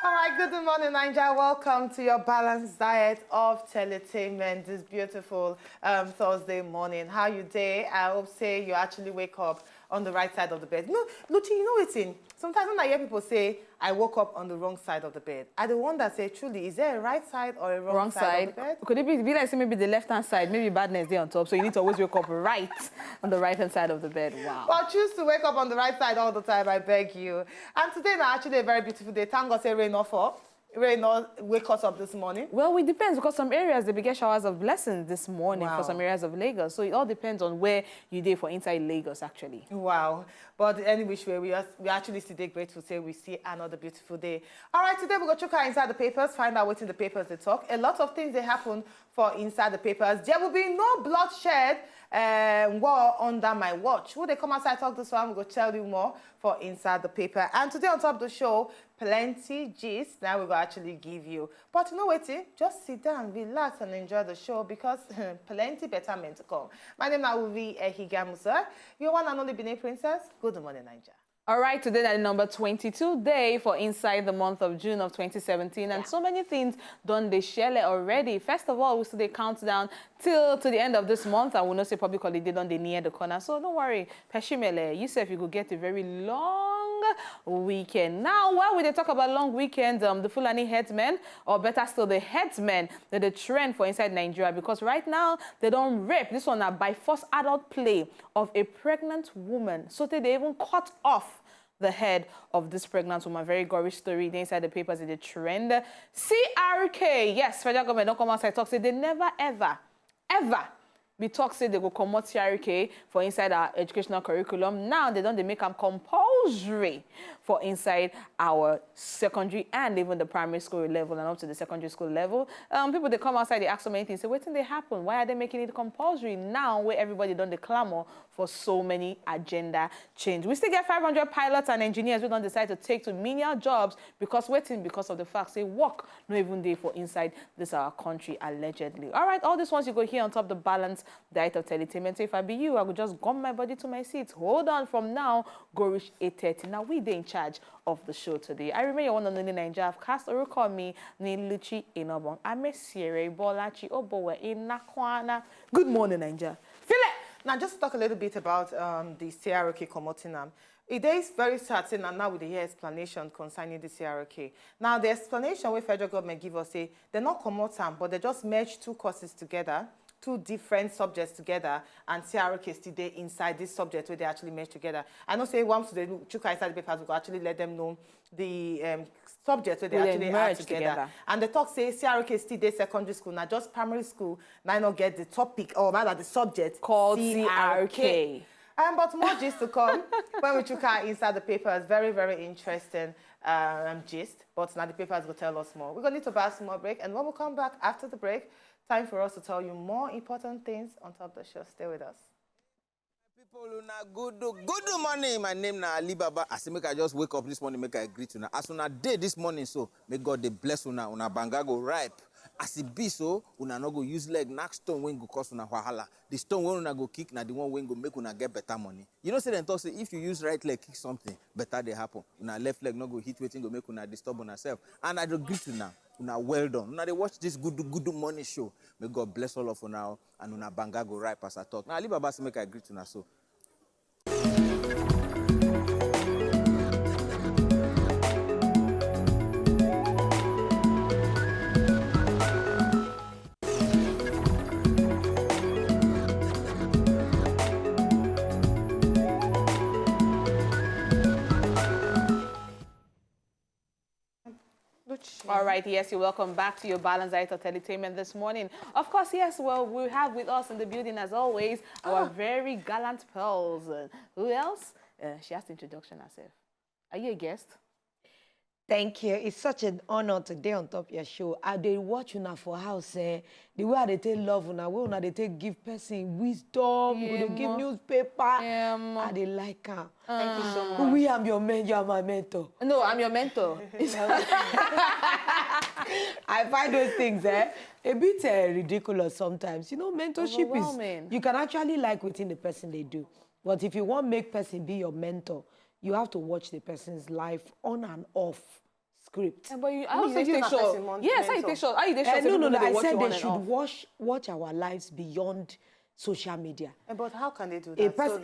All right, good morning, Naija. Welcome to your balanced diet of entertainment this beautiful Thursday morning. How you day? I hope say you actually wake up on the right side of the bed. No, Luchi, you know what's in? Sometimes when I hear people say, I woke up on the wrong side of the bed, I the one that say, truly, is there a right side or a wrong side of the bed? Could it be like say maybe the left-hand side, maybe badness there on top, so you need to always wake up right on the right-hand side of the bed. Wow. But choose to wake up on the right side all the time, I beg you. And today is actually a very beautiful day. Thank God say rain not fall. Rain not wake us up this morning. Well, it depends because some areas, they get showers of blessings this morning Wow. for some areas of Lagos. So it all depends on where you did for inside Lagos, actually. Wow. But any which way, we actually today grateful to say we see another beautiful day. All right, today we're going to check out inside the papers, find out what's in the papers they talk. A lot of things they happen for inside the papers. There will be no bloodshed war under my watch. Will they come outside talk this one? We'll go tell you more for inside the paper. And today on top of the show, plenty gist now we will actually give you. But you know what? Just sit down, relax, and enjoy the show because plenty better men to come. My name now will be Ehiga Musa. Your one and only Benin Princess. Good morning, Naija. All right, today is number 22 day for inside the month of June of 2017. And so many things done they share already. First of all, we see the countdown till to the end of this month. And we'll not say public holiday done they near the corner. So don't worry, Peshimele, you say if you could get a very long weekend. Now, while we talk about long weekend, the Fulani Herdsmen, or better still, the Herdsmen, they're the trend for inside Nigeria because right now they don't rape. This one by force adult play of a pregnant woman. So they even cut off the head of this pregnant woman. Very gory story. They inside the papers in the trend. CRK, yes, federal government don't come outside talk. Say they never ever we talk say they go comot CRK for inside our educational curriculum. Now they make them compulsory for inside our secondary and even the primary school level and up to the secondary school level. People they come outside, they ask so many things. Say, what thing they happen? Why are they making it compulsory now where everybody done the clamor for so many agenda change? We still get 500 pilots and engineers who don't decide to take to menial jobs because waiting because of the fact say work no even day for inside this our country allegedly. All right, all these ones you go here on top the balance diet of entertainment. So if I be you, I would just gum my body to my seat. Hold on from now, go reach 8:30. Now we they in charge of the show today. I remember your one on the Naija. I've cast or call me Niluchi Inobong. I'm a Sierra Bolachi Obowe in Nakwana. Good morning, Naija. Feel it. Now, just to talk a little bit about the CRK Komotinam. It is very certain, and now with the here explanation concerning the CRK. Now, the explanation where federal government give us, say, they're not Komotam, but they just merge two courses together, two different subjects together, and CRK still there inside this subject where they actually merge together. I know say once they look inside the papers, we will actually let them know the subjects where they actually merge together. And the talk say CRK still there secondary school, not just primary school, now not get the topic or rather the subject called CRK. But more gist to come when we took out inside the papers. Very, very interesting gist. But now the papers will tell us more. We're going to need to buy some more break. And when we come back after the break, time for us to tell you more important things on top of the show. Stay with us. People, good morning. My name is Ali Baba. As I just wake up this morning, make I greet you. As una day this morning, so may God they bless una banga go ripe. As it be so, una no go use leg knock stone when go cost una wahala. The stone when una go kick, na the one when go make una get better money. You know, say them talk say if you use right leg kick something, better they happen. Una left leg no go hit waiting go make una disturb on herself. And I just greet you now. Una well done. Una they watch this Gudu Morning Show. May God bless all of you now and una banga go ripe as I talk. Now, Ali Baba say make I greet you now so. All right, yes, you're welcome back to your Balance Diet of Entertainment this morning. Of course, yes, well, we have with us in the building, as always, our very gallant pearls. Who else? She has to introduction herself. Are you a guest? Thank you. It's such an honor today on top of your show. I dey watch una for house, the way they take love una, way una they take give person wisdom, they give newspaper. I dey like her. Thank you so much. We am your mentor, you are my mentor. No, I'm your mentor. I find those things a bit ridiculous sometimes. You know, mentorship is, you can actually like within the person they do. But if you want to make person be your mentor, you have to watch the person's life on and off script. But I I mean, also you take not short. person Yes, I mental. take short. I take short. No. I watch said you they on and should off. watch our lives beyond social media. But how can they do A that? person,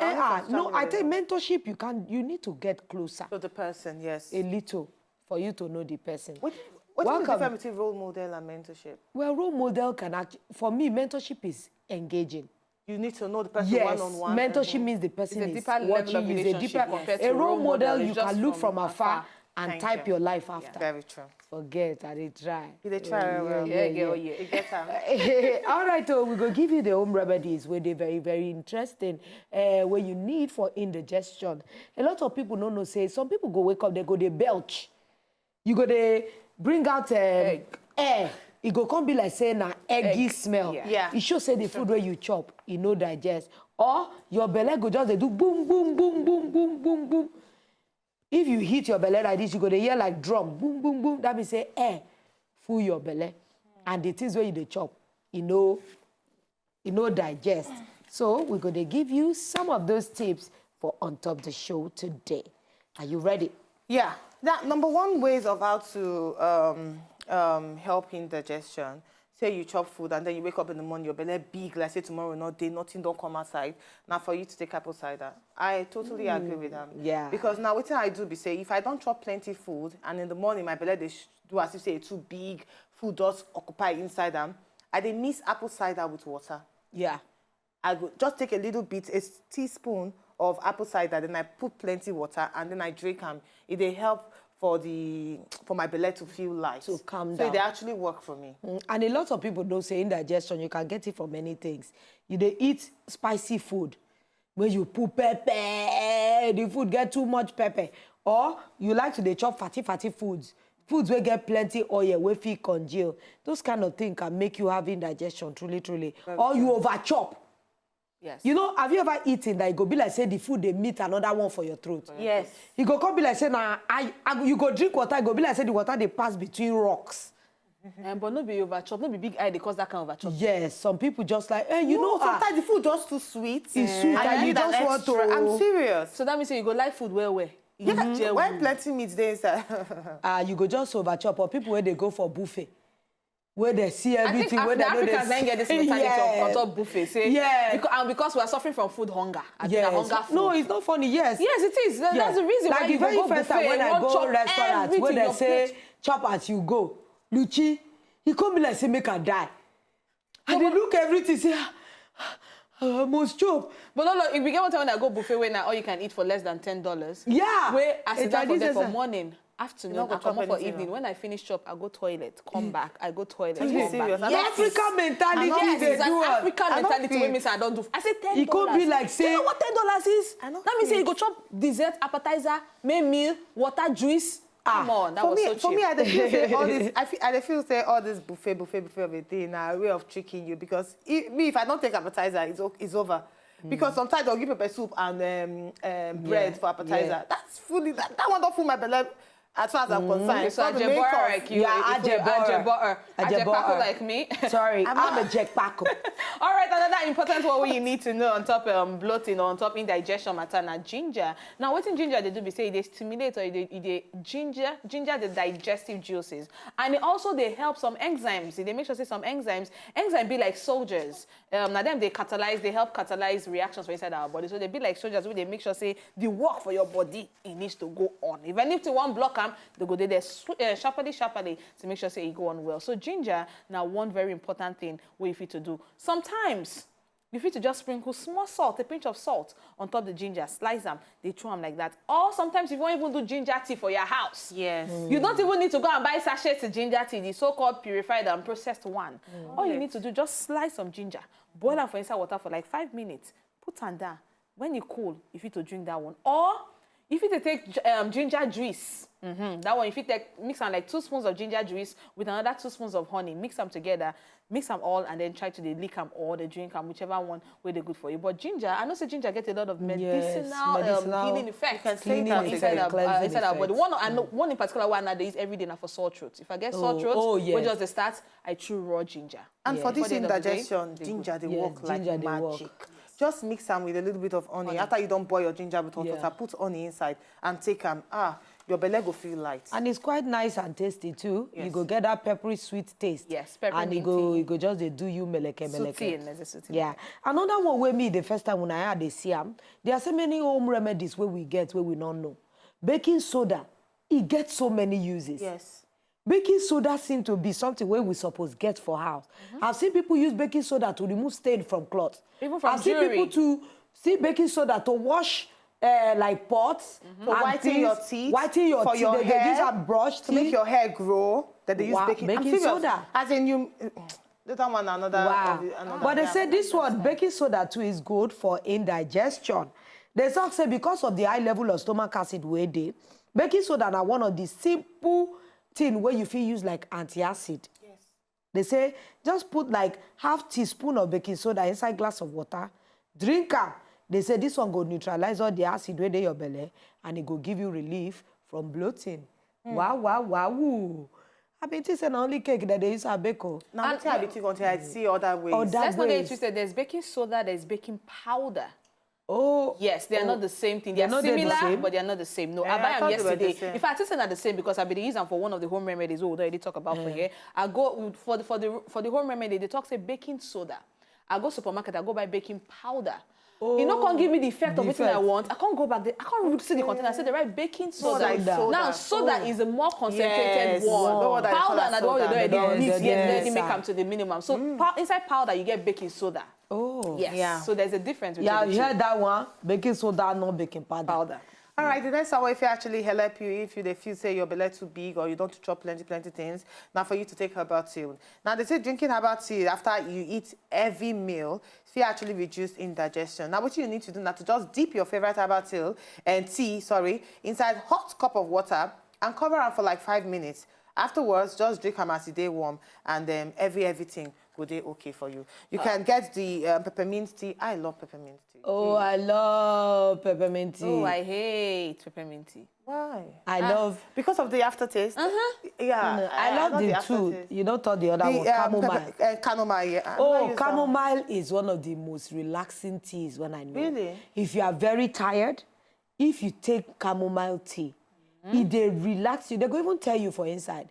no, I think mentorship, you need to get closer So the person, yes. a little for you to know the person. What is the difference between role model and mentorship? Well, role model can actually, for me, mentorship is engaging. You need to know the person Yes, one-on-one. mentorship means the person It's a is deeper level watching of you. It's a relationship deeper, compared a to role model It's you just can look from afar and Thank type you. your life after. Very true. Forget, I did try. You dey try very well. Yeah. You get her. All right, so we go give you the home remedies where they're very, very interesting, where you need for indigestion. A lot of people don't know, say, some people go wake up, they go, they belch. You go, they bring out air. It go come be like saying an eggy smell. Yeah. It shows say the food where you chop, it no digest. Or your belly go just they do boom, boom, boom, boom, boom, boom, boom. If you hit your belly like this, you go to hear like drum, boom, boom, boom. That means say air full your belly. And the things where you dey chop, you know digest. So we're going to give you some of those tips for On Top the Show today. Are you ready? Yeah. That number one ways of how to help indigestion. Say you chop food and then you wake up in the morning, your belly big, like say tomorrow not day, nothing don't come outside. Now for you to take apple cider. I totally agree with them. Yeah. Because now what I do be say, if I don't chop plenty food and in the morning my belly they do as if say it's too big, food does occupy inside them, I dey mix apple cider with water. Yeah. I go just take a little bit, a teaspoon of apple cider, then I put plenty water and then I drink them. It dey help for my belly to feel light. To calm So down. they actually work for me. And a lot of people don't say indigestion, you can get it from many things. You dey eat spicy food, where you put pepper, the food get too much pepper. Or you like to dey chop fatty foods. Foods where get plenty oil, where fit congeal. Those kind of things can make you have indigestion, truly. Or you over chop. Yes. You know, have you ever eaten that it go be like say the food they meet another one for your throat? Yes. You go come be like say you go drink water, it go be like say the water they pass between rocks. But no be over chop, no be big eye, they cause that kind of over chop. Yes, some people just like, hey, you know, sometimes the food just too sweet. It's sweet and you need an just want extra. to. I'm serious. So that means you go like food well. Yeah, when plenty meat there inside. You go just over chop. Or people where they go for buffet, where they see I everything, think where they know Africans then get this mentality on top buffet. Say, Yeah. because we are suffering from food hunger. Yes. Hunger food. No, it's not funny. Yes. Yes, it is. Yeah. That's the reason like why the you very go first buffet. time when I you want go chop restaurant, everything where in they your say plate. chop as you go, Luchi, he come be like say make her die, and they look everything say I must chop. But no, if you get one time when I go buffet where now all you can eat for less than $10. Yeah. Where I sit down for Chinese there for restaurant. morning, afternoon, not I go come chop up for anything, evening. no? When I finish chop, I go toilet, come back, I go toilet, Are you come serious? back. I don't Yes. African mentality Yes, they it's do an us. African I don't mentality feel- wey means I don't do. I say $10. It could be like Do say- you know what $10 is? I don't That means say you feel- go chop dessert, appetizer, main meal, water, juice. Come on, that for was me, so cheap. For me, I dey feel say all this. I feel say all this buffet of a thing na a way of tricking you because if I don't take appetizer, it's over. Because sometimes they'll give pepper soup and bread for appetizer. Yeah. That's fully that one don't fool my belly as far as I'm concerned. So It's not the main course. like you, Yeah, Ajebor like me. Sorry, I'm a Jack Paco. All right, another important one you need to know on top bloating or on top indigestion matter na ginger. Now, what in ginger they do be say they stimulate or they ginger the digestive juices, and it also they help some enzymes. They make sure say some enzymes be like soldiers. Now them they help catalyze reactions for inside our body. So they be like soldiers where they make sure say the work for your body it needs to go on. Even if they want block them, they go there sharply to make sure say it go on well. So ginger now one very important thing we fit to do. Sometimes you fit to just sprinkle small salt, a pinch of salt on top the ginger, slice them, they throw them like that. Or sometimes you won't even do ginger tea for your house. Yes. You don't even need to go and buy sachets of ginger tea, the so-called purified and processed one. All you need to do, just slice some ginger, boil them for inside water for like 5 minutes, put them down. When you cool, you fit to drink that one. Or if you take ginger juice, that one, if you mix on like 2 spoons of ginger juice with another 2 spoons of honey, mix them together, mix them all, and then try to lick them or they drink them, whichever one way they're good for you. But ginger, I know say ginger get a lot of medicinal healing effects inside our body. One in particular one that they use every day now for sore throat. If I get sore throat, we just start, I chew raw ginger. And for this the end of the day, indigestion, ginger they work like ginger, they magic. work. Just mix them with a little bit of honey. After you don't boil your ginger with hot water, put honey inside and take them. your belly go feel light. And it's quite nice and tasty too. Yes. You go get that peppery sweet taste. Yes, peppermint. And you go just they do you meleke. Yeah. Another one where me the first time when I had the CM, there are so many home remedies where we get where we don't know. Baking soda, it gets so many uses. Yes. Baking soda seems to be something where we supposed get for house. I've seen people use baking soda to remove stain from cloth. Even from I've seen people to see baking soda to wash like pots. For whitening your teeth. Whitening your for teeth. your hair. They use a brush to make your hair grow. That they use baking soda. As in you, that one another. Wow. Another But they say this one, baking soda too, is good for indigestion. They talk say because of the high level of stomach acid where they, baking soda are one of the simple things where you feel use like antacid. Yes. They say just put like half teaspoon of baking soda inside glass of water, drink am. They say this one go neutralize all the acid where they your belly and it go give you relief from bloating. Wow, wow, wow. I been saying only cake that they use a bake. Now I be think until I see other ways. Let's not get twisted. There's baking soda, there's baking powder. Oh. Yes, they are not the same thing. They are similar, but they are not the same. No, I buy them yesterday. In fact, it's not the same because I be using them for one of the home remedies we already talk about for here. I go for the home remedy, they talk say baking soda. I go supermarket, I go buy baking powder. Oh, you know, can't give me the effect of everything I want. I can't go back there. I can't see the container. I say the right baking soda. Now, soda is a more concentrated one. Powder and the one they already make them to the minimum. So inside powder, you get baking soda. Oh. Yes. Yeah. So there's a difference between the two. You heard that one? Baking soda, not baking powder. All right, the next hour, if you actually help you, if you feel say your belly too big or you don't chop plenty things, now for you to take herbal tea. Now they say drinking herbal tea after you eat every meal, if you actually reduce indigestion. Now what you need to do now to just dip your favorite herbal tea inside hot cup of water and cover it for like 5 minutes. Afterwards, just drink them as they warm, and then everything will be okay for you. You can get the peppermint tea. I love peppermint tea. Oh, I love peppermint tea. Oh, I hate peppermint tea. Why? I love because of the aftertaste. Yeah, no, I love the two. You don't thought the other one, chamomile. Chamomile. Yeah. Oh, chamomile is one of the most relaxing teas when I know. Really? If you are very tired, if you take chamomile tea, they relax you. They go even tell you for inside.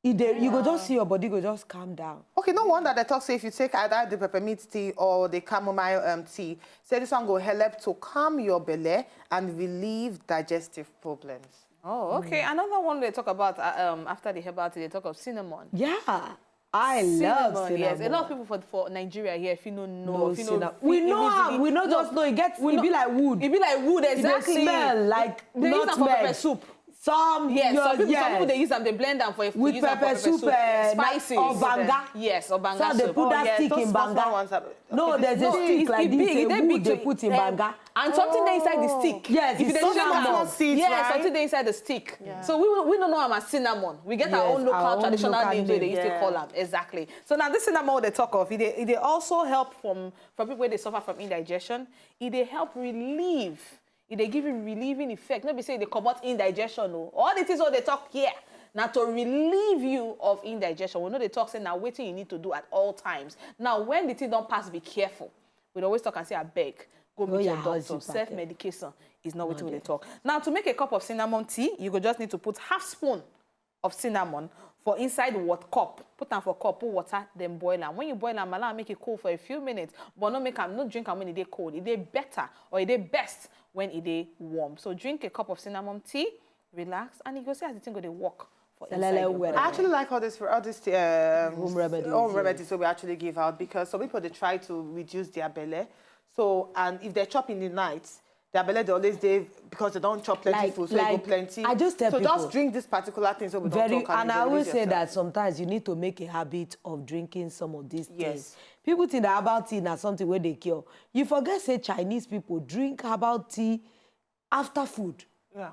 You go just see your body go just calm down. Okay, no wonder they talk say if you take either the peppermint tea or the chamomile tea, say this one go help to calm your belly and relieve digestive problems. Oh, okay. Another one they talk about after the herbal tea, they talk of cinnamon. Yeah. I love cinnamon. Yes, a lot of people for Nigeria here, if you don't know, if you know, we know just know it gets. It be like wood. It be like wood, exactly. It smell like they use them for pepper soup. Some people they use them, they blend them for with pepper soup, spicy or banga. Yes, or banga. So they put that stick in banga. No, there's a stick like this. They put in banga. And something there inside the stick. Yes, if it's cinnamon seeds, right? Something there inside the stick. Yeah. So we don't know them as cinnamon. We get our own local traditional names where they used to call them. Exactly. So now this cinnamon they talk of, it also help from people where they suffer from indigestion. It help relieve. They give you relieving effect. Not be saying they combat indigestion. No. All the things what they talk here. Now to relieve you of indigestion. We know they talk saying now waiting you need to do at all times. Now when the thing don't pass, be careful. We always talk and say I beg. Go meet your doctor. Self-medication is not what they talk. Now to make a cup of cinnamon tea, you go just need to put half spoon of cinnamon for inside what cup. Put them for cup, put water, then boil them. When you boil them, allow make it cool for a few minutes. But not make them, not drink them when it is cold. It is better or it is best when it is warm. So drink a cup of cinnamon tea, relax, and you go see as the thing go to work for inside your body. I actually like all this home remedies. So we actually give out because some people they try to reduce their belly. So and if they chop in the night, their belly they always because they don't chop plenty food, so they go plenty. I just tell people. So just drink this particular thing so we don't talk. And I always say that sometimes you need to make a habit of drinking some of these things. People think that herbal tea is something where they cure. You forget say Chinese people drink herbal tea after food. Yeah.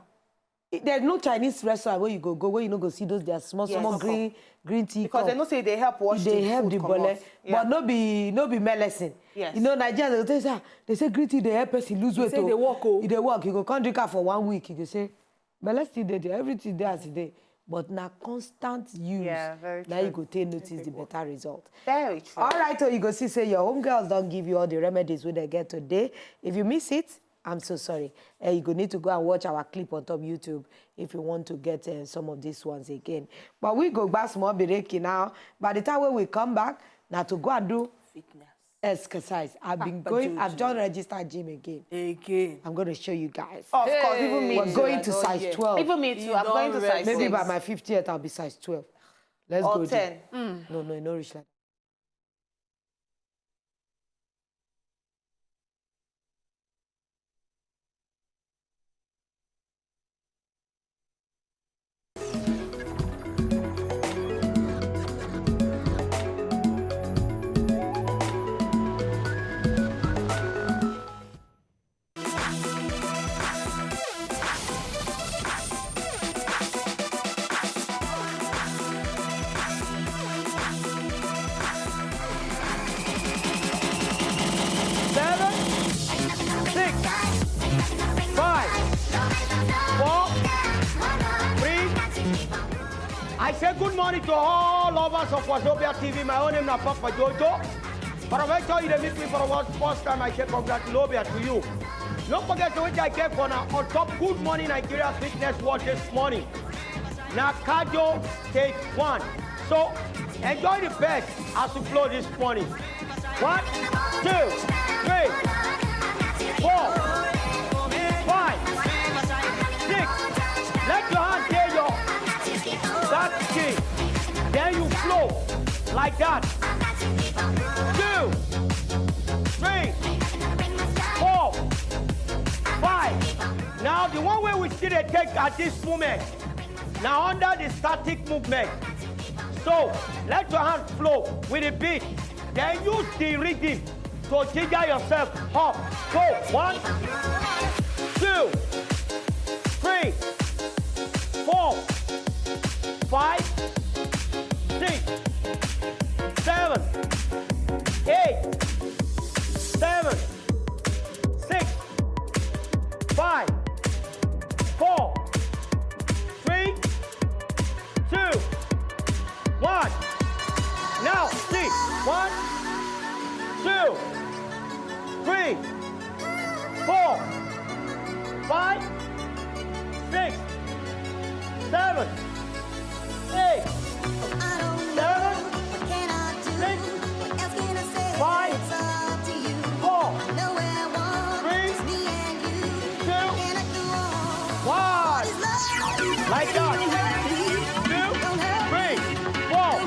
There's no Chinese restaurant where you go where you know go see those their small green tea. Because they know say they help wash they help the bole, but no be medicine. Yes. You know Nigerians they say green tea they help person lose weight. They say they work. If they work, you go come drink it for 1 week. You go say, but let's see everything there as a day. But now constant use. Yeah, very true. Now you go take notice the better result. Very true. All right, so you go see say your home girls don't give you all the remedies when they get today. If you miss it, I'm so sorry. You could need to go and watch our clip on top YouTube if you want to get some of these ones again. But we go back small break now. By the time when we come back, now to go and do Fitness. exercise. I've just registered gym again. I'm going to show you guys. Of course, even me We're too. going to size 12. Even me too. I'm going to size Maybe 6. by my 50th, I'll be size 12. Let's Or go. 10. No, no reach like that. I say good morning to all lovers of Wazobia TV. My own name is Papa Jojo. But I make sure you meet me for the first time. I say congratulations to you. Don't forget to which I came for now on top Good Morning Nigeria Fitness Watch this morning. Now cardio stage 1. So enjoy the best as we flow this morning. 1, 2, 3, 4, 5, 6. Let your hand take your that key. Then you flow like that. 2, 3, 4, 5. Now the one way we still take at this moment. Now under the static movement. So let your hand flow with the beat. Then use the rhythm to ginger yourself up. Go. 1, 2, 3, 4, 5, 6, 7, 8, 7, 6, 5, 4, 3, 2, 1. Now see. 1, 2, 3, 4, 5, 6, 7, 8, 7, 6, 5, 4, 3, 2, 1. Like that. 2, 3, 4,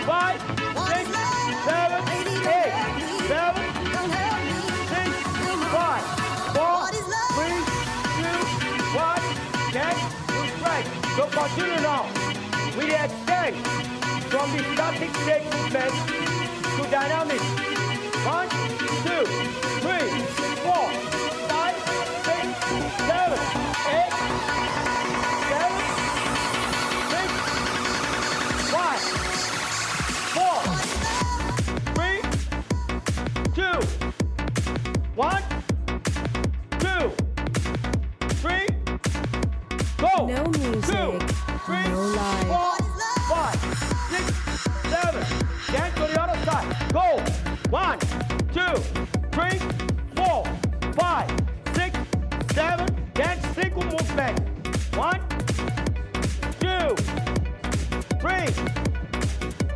5, 6, 7, 8, 7, 6, 5, 4, 3, 2, 1. Then we strike. So continue now. We extend from the static state movement to dynamic. 1, 2, 3, 4, 5, 6, 7, 8, 7, 6, 5, 4, 3, 2, 1, 2, 3, go. No music, 2, 3, no life. 4, 5, 6, 7. Then to the other side. Go. 1, 2, 3, 4, 5, 6, 7. Then single movement. 1, 2, 3,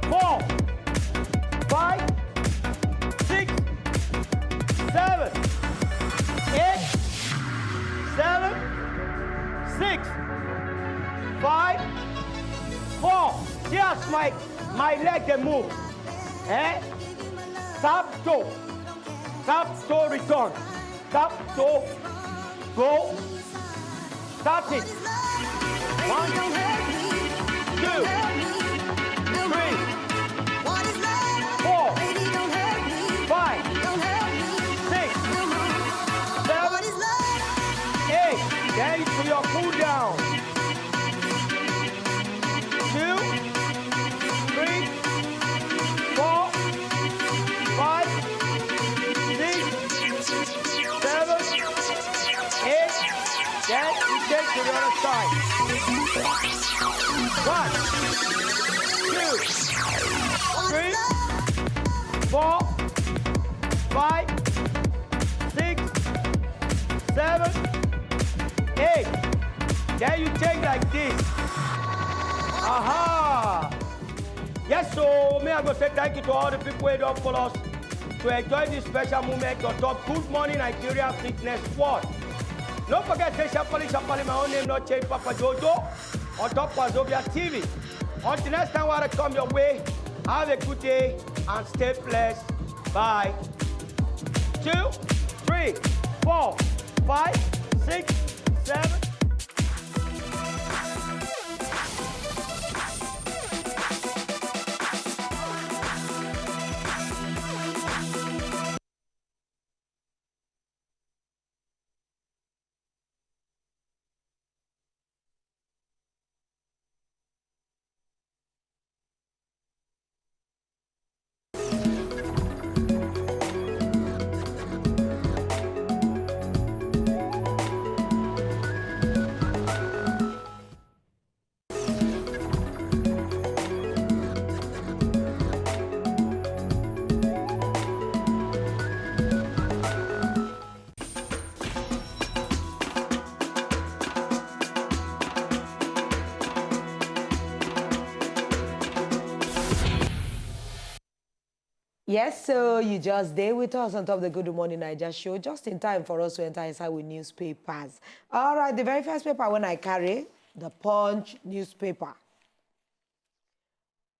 4, 5, 6, 7, 8, 7, 6, 5, 4. Just my leg can move. Tap toe. Tap toe return. Tap toe. Go. Start it. 1, 2, 3, 4, 5, 6, 7, 8. Then to your cool down. 2, 3, 4, 5, 6, 7, 8. Then you take to the other side. 1, 2, 3, 4, 5, 6, 7, 7, 8. Then you take like this. Aha! Yes, so may I go say thank you to all the people who don't follow us to enjoy this special moment on top Good Morning Nigeria Fitness Squad. Don't forget to Shapali, my own name, not change Papa Jojo, on top Wazobia TV. Until next time, I come your way. Have a good day and stay blessed. Bye. 2, 3, 4, 5, 6, 7. Yes, so you just stay with us on top of the Gudu Morning Naija Show, just in time for us to enter inside with newspapers. All right, the very first paper when I carry, the Punch newspaper.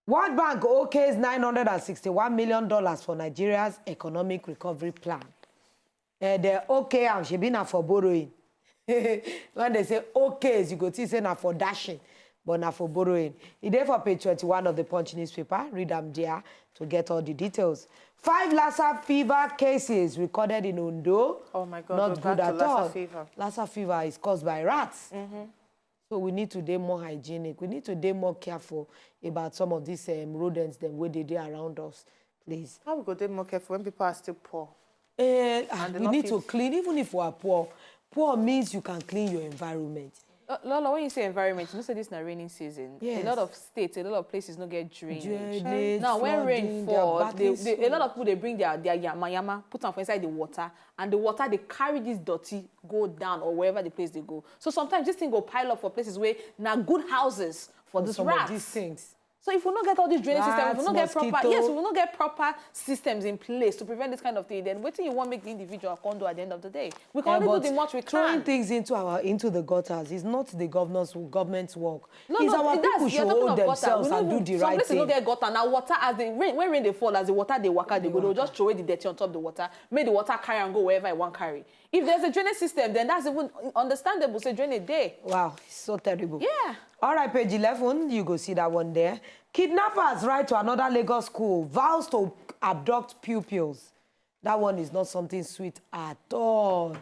World Bank okays $961 million for Nigeria's economic recovery plan. The okay, and she been for borrowing. When they say okays, you go to say na for dashing, but na for borrowing. It's there for page 21 of the Punch newspaper. Read them there to get all the details. 5 Lassa fever cases recorded in Ondo. Oh my God, not good at all. fever. Lassa fever is caused by rats. So we need to be more hygienic. We need to be more careful about some of these rodents that where they around us, please. How we go be more careful when people are still poor? We need to clean, even if we are poor. Poor means you can clean your environment. Lola, when you say environment, you know, say this is not raining season. Yes. A lot of states, a lot of places don't get drainage. Drainage, Now, when rain flooding, falls, a a lot of people, they bring their yama, put them inside the water, and the water, they carry this dirty, go down, or wherever the place they go. So sometimes this thing go pile up for places where now good houses for these some rats. of these things. So if we don't get all these drainage systems, if we don't get proper, mosquito. yes, if we don't get proper systems in place to prevent this kind of thing, then what do you want to make the individual condo at the end of the day? We can only do the much we throwing can. things into the gutters is not the government's work. No, it's no, our that's, people should hold themselves and do the right some places thing. don't get gutter. Now water, as the rain, when rain they fall, as the water they waka, they go, they'll just throw away the dirty on top of the water, make the water carry and go wherever it want carry. If there's a drainage system, then that's even understandable. Say drain a day. Wow, it's so terrible. Yeah. All right, page 11, you go see that one there. Kidnappers ride to another Lagos school, vows to abduct pupils. That one is not something sweet at all.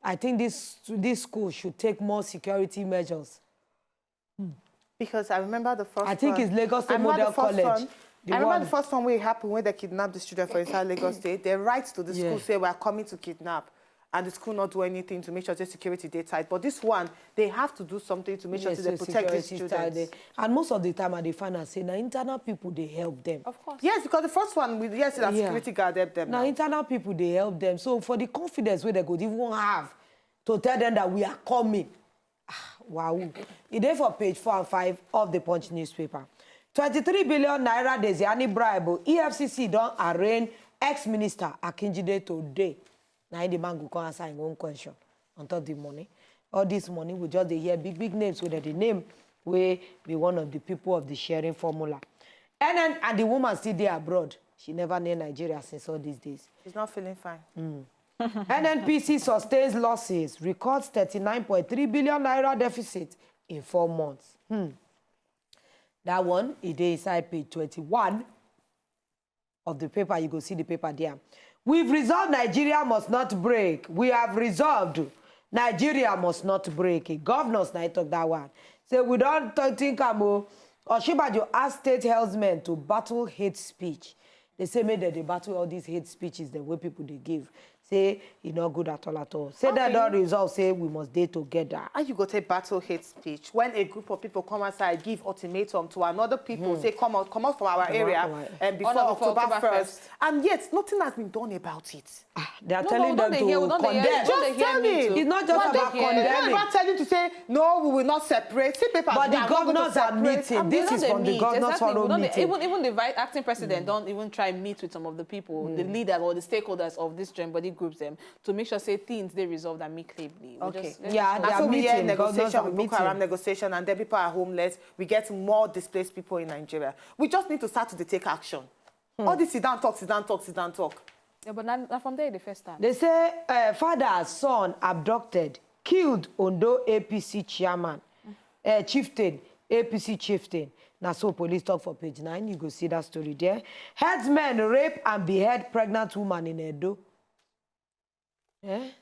I think this school should take more security measures. Because I remember the first one. I think it's Lagos State Model College. I remember the first one where it happened when they kidnapped the student for inside Lagos State. They write to the school, say, we are coming to kidnap. And the school not do anything to make sure the security they tight. But this one, they have to do something to make sure they protect the students. And most of the time, they find and say, now internal people, they help them. Of course. Yes, because the first one, that security guard helped them. Now, internal people, they help them. So for the confidence where they could even have to tell them that we are coming. Wow. It's there for page 4 and 5 of the Punch newspaper. 23 billion naira Desiani bribe. EFCC don't arraign ex-minister Akinjide today. Now, the man will come answer his own question on top of the money. All this money, we just hear big names with the name will be one of the people of the sharing formula. And the woman still there abroad. She never knew Nigeria since all these days. She's not feeling fine. NNPC sustains losses, records 39.3 billion naira deficit in 4 months. That one is inside page 21 of the paper. You go see the paper there. We've resolved Nigeria must not break. We have resolved Nigeria must not break. Governors now talk that one. So we don't think Oshibajo asked state herdsmen to battle hate speech. They say maybe they battle all these hate speeches the way people they give. say e no good at all. Say that don't resolve, say we must stay together. And you got a battle hate speech when a group of people come outside, give ultimatum to another people, say come out from our area and before October 1st. And yet nothing has been done about it. They are telling them to condemn. Just tell me. It's not just about condemning. It's not about telling to say, no, we will not separate. See papers, but the governors are meeting. This is from the governors forum meeting. Even the acting president don't even try meet with some of the people, the leaders or the stakeholders of this joint body groups to make sure say things they resolve amicably. Okay. They are meeting. Negotiation with Boko Haram negotiation, and then people are homeless. We get more displaced people in Nigeria. We just need to start to take action. All this sit down talk. Yeah, but not from there the first time. They say father, son abducted, killed Ondo APC chairman, chieftain, APC chieftain. Now, so police talk for page 9. You go see that story there. Herdsmen rape and behead pregnant woman in Edo.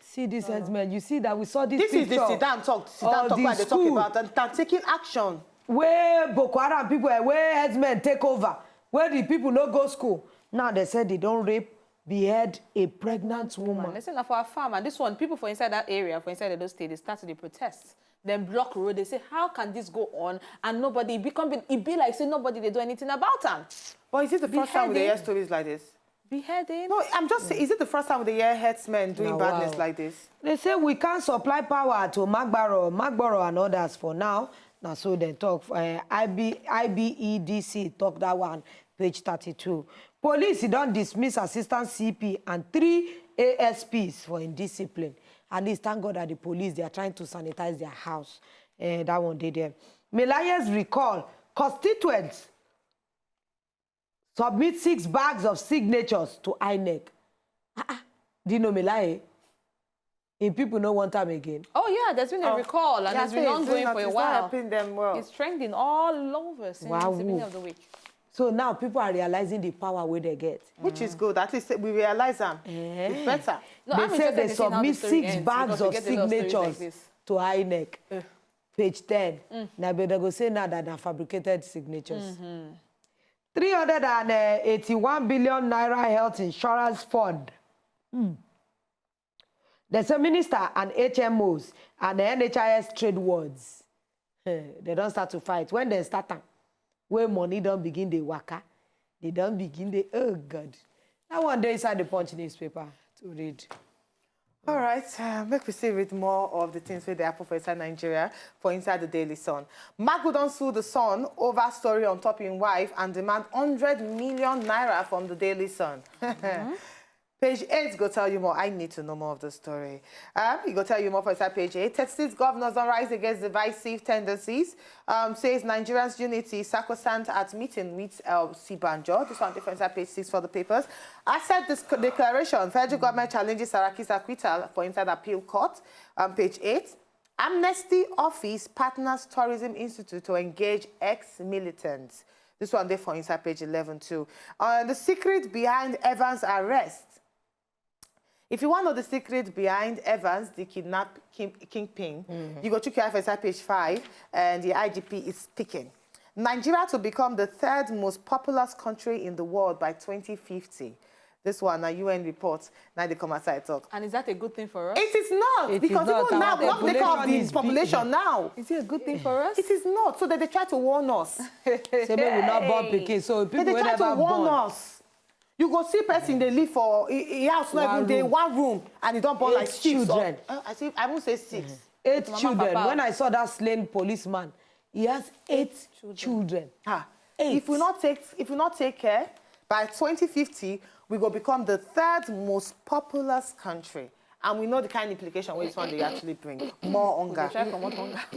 See this herdsmen. You see that we saw this picture. This is the sit down talk where they talk about and taking action. Where Boko Haram people, where herdsmen take over, where the people no go school. Now they said they don't rape, behead a pregnant woman. Listen, for our farm, and this one, people for inside that area, for inside those states, they started the protests. Then block road. They say, how can this go on? And nobody, it be like say nobody they do anything about them. Well, is it the first time we hear stories like this? Beheading? No, I'm just saying, is it the first time we hear herdsmen doing badness like this? They say we can't supply power to Magboro and others for now. Now, so they talk. IBEDC talk that one, page 32. Police don't dismiss assistant CP and 3 ASPs for indiscipline. At least thank God that the police, they are trying to sanitize their house. That one they there. Melaye's recall. Constituents submit 6 bags of signatures to INEC. Do you know Melaye? If people don't want them again. Oh, yeah, there's been a recall, and it's been ongoing for a while. Them well. It's trending all over since the beginning of the week. So now people are realizing the power where they get. Which is good. At least we realize them. It's better. No, they said they submit 6 bags of signatures to INEC. Page 10. Now they go say now that they're fabricated signatures. 381 billion naira health insurance fund. There's a minister and HMOs and the NHIS trade wards. They don't start to fight. When they start, where money don't begin the waka, they don't begin the, oh God. That one day inside the Punch newspaper to read. All right, make we see read more of the things where they happen for inside Nigeria for inside the Daily Sun. Magu don sue the Sun over story on top in wife and demand 100 million naira from the Daily Sun. Page 8 go tell you more. I need to know more of the story. He go tell you more for inside page 8. 36 governors on rise against divisive tendencies. Says Nigerians' unity sacrosanct at meeting with Sibanjo. This one different inside page 6 for the papers. I said this declaration. Federal government challenges Saraki's acquittal for inside appeal court. Page 8. Amnesty Office partners Tourism Institute to engage ex-militants. This one there for inside page 11 too. The secret behind Evans' arrest. If you want to know the secret behind Evans, the kidnap kingpin, you go check your inside page 5, and the IGP is speaking. Nigeria to become the 3rd most populous country in the world by 2050. This one, a UN report, now they come outside talk. And is that a good thing for us? It is not, because even now, what they call the population now. Is it a good thing for us? It is not, so that they try to warn us. Say we will not born pikin, so people they will try never to warn born. us. You go see person they live for a house, not even day, 1 room, and he don't born like 6 children. I won't say 6. 8 children. When I saw that slain policeman, he has 8 children. 8. If we not take care, by 2050, we will become the 3rd most populous country. And we know the kind of implication where this one they actually bring. More hunger.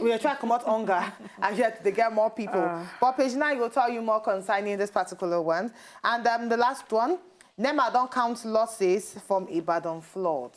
We are trying to come out hunger, and yet they get more people. But page 9 will tell you more concerning this particular one. And the last one, NEMA don't count losses from Ibadan flood.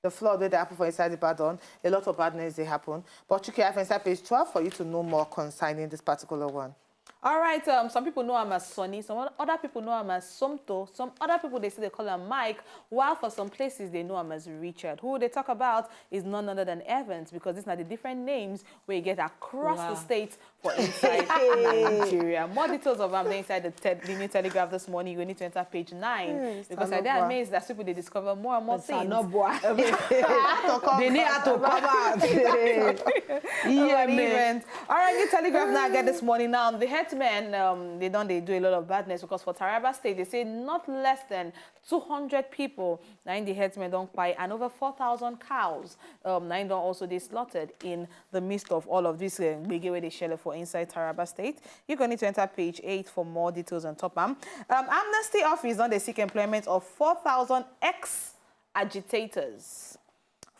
The flood where they happen for inside Ibadan, a lot of badness they happen. But you can have inside page 12 for you to know more concerning this particular one. All right, some people know him as Sonny, some other people know him as Somto, some other people, they say they call him Mike, while for some places they know him as Richard. Who they talk about is none other than Evans, because these are the different names where you get across the states for inside Nigeria. More details of him inside the New Telegraph this morning. You need to enter page 9, because I am amazed that people, they discover more and more things. They need to come out. Yeah, all right, New Telegraph now get this morning. Now, the Herdsmen, they do a lot of badness, because for Taraba State, they say not less than 200 people now in the Herdsmen don't buy, and over 4,000 cows don't also they slaughtered in the midst of all of this big way they shell for inside Taraba State. You're going to need to enter page 8 for more details on top. Amnesty Office on the seek employment of 4,000 ex-agitators.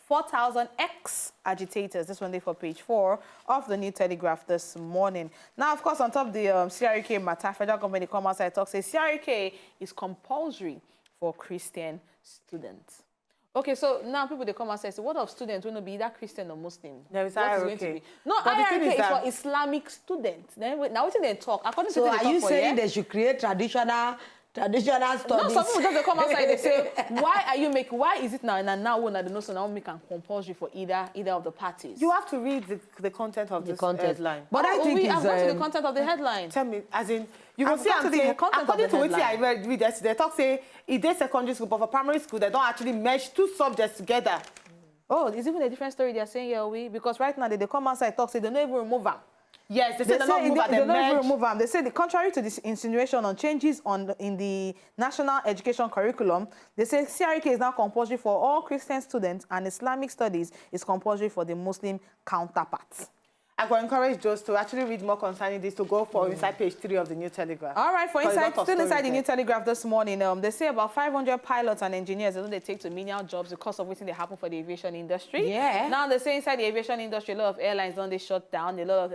4,000 ex-agitators. This one there for page 4 of the New Telegraph this morning. Now, of course, on top of the CRK matter, federal government come outside talk, say CRK is compulsory for Christian students. Okay, so now people, they come outside and say, what of students will not be either Christian or Muslim? There is IRK. No, IRK is for Islamic students. Now, what they talk? According So to are you saying they should create traditional studies? No, some people just come outside, they say, why is it now? And now when I don't know, so now we can compulsory for either of the parties. You have to read the content of this headline. But I think I've gone to the content of the headline. Tell me, as in, you will see the content according of to the what I read yesterday, they talk say, if they secondary school, but for primary school, they don't actually merge two subjects together. Oh, it's even a different story they're saying here, because right now they come outside talk, say they don't even remove them. Yes, they say they don't remove them. They say, contrary to this insinuation on changes in the national education curriculum, they say CRK is now compulsory for all Christian students, and Islamic studies is compulsory for the Muslim counterparts. I will encourage those to actually read more concerning this, to go for inside page 3 of the New Telegraph. All right, still inside the New Telegraph this morning, they say about 500 pilots and engineers they take to menial jobs because of what they happen for the aviation industry. Yeah. Now they say inside the aviation industry, a lot of airlines they shut down. A lot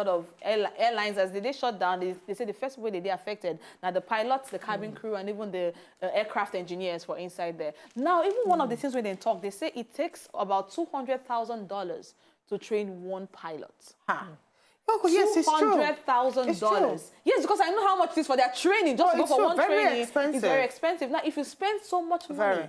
of airlines, as they shut down, they say the first way they affected. Now the pilots, the cabin crew, and even the aircraft engineers for inside there. Now even one of the things when they talk, they say it takes about $200,000 to train one pilot. Oh, yes, it's true. $200,000. Yes, because I know how much it is for their training. Just to go for one training, expensive. It's very expensive. Now, if you spend so much money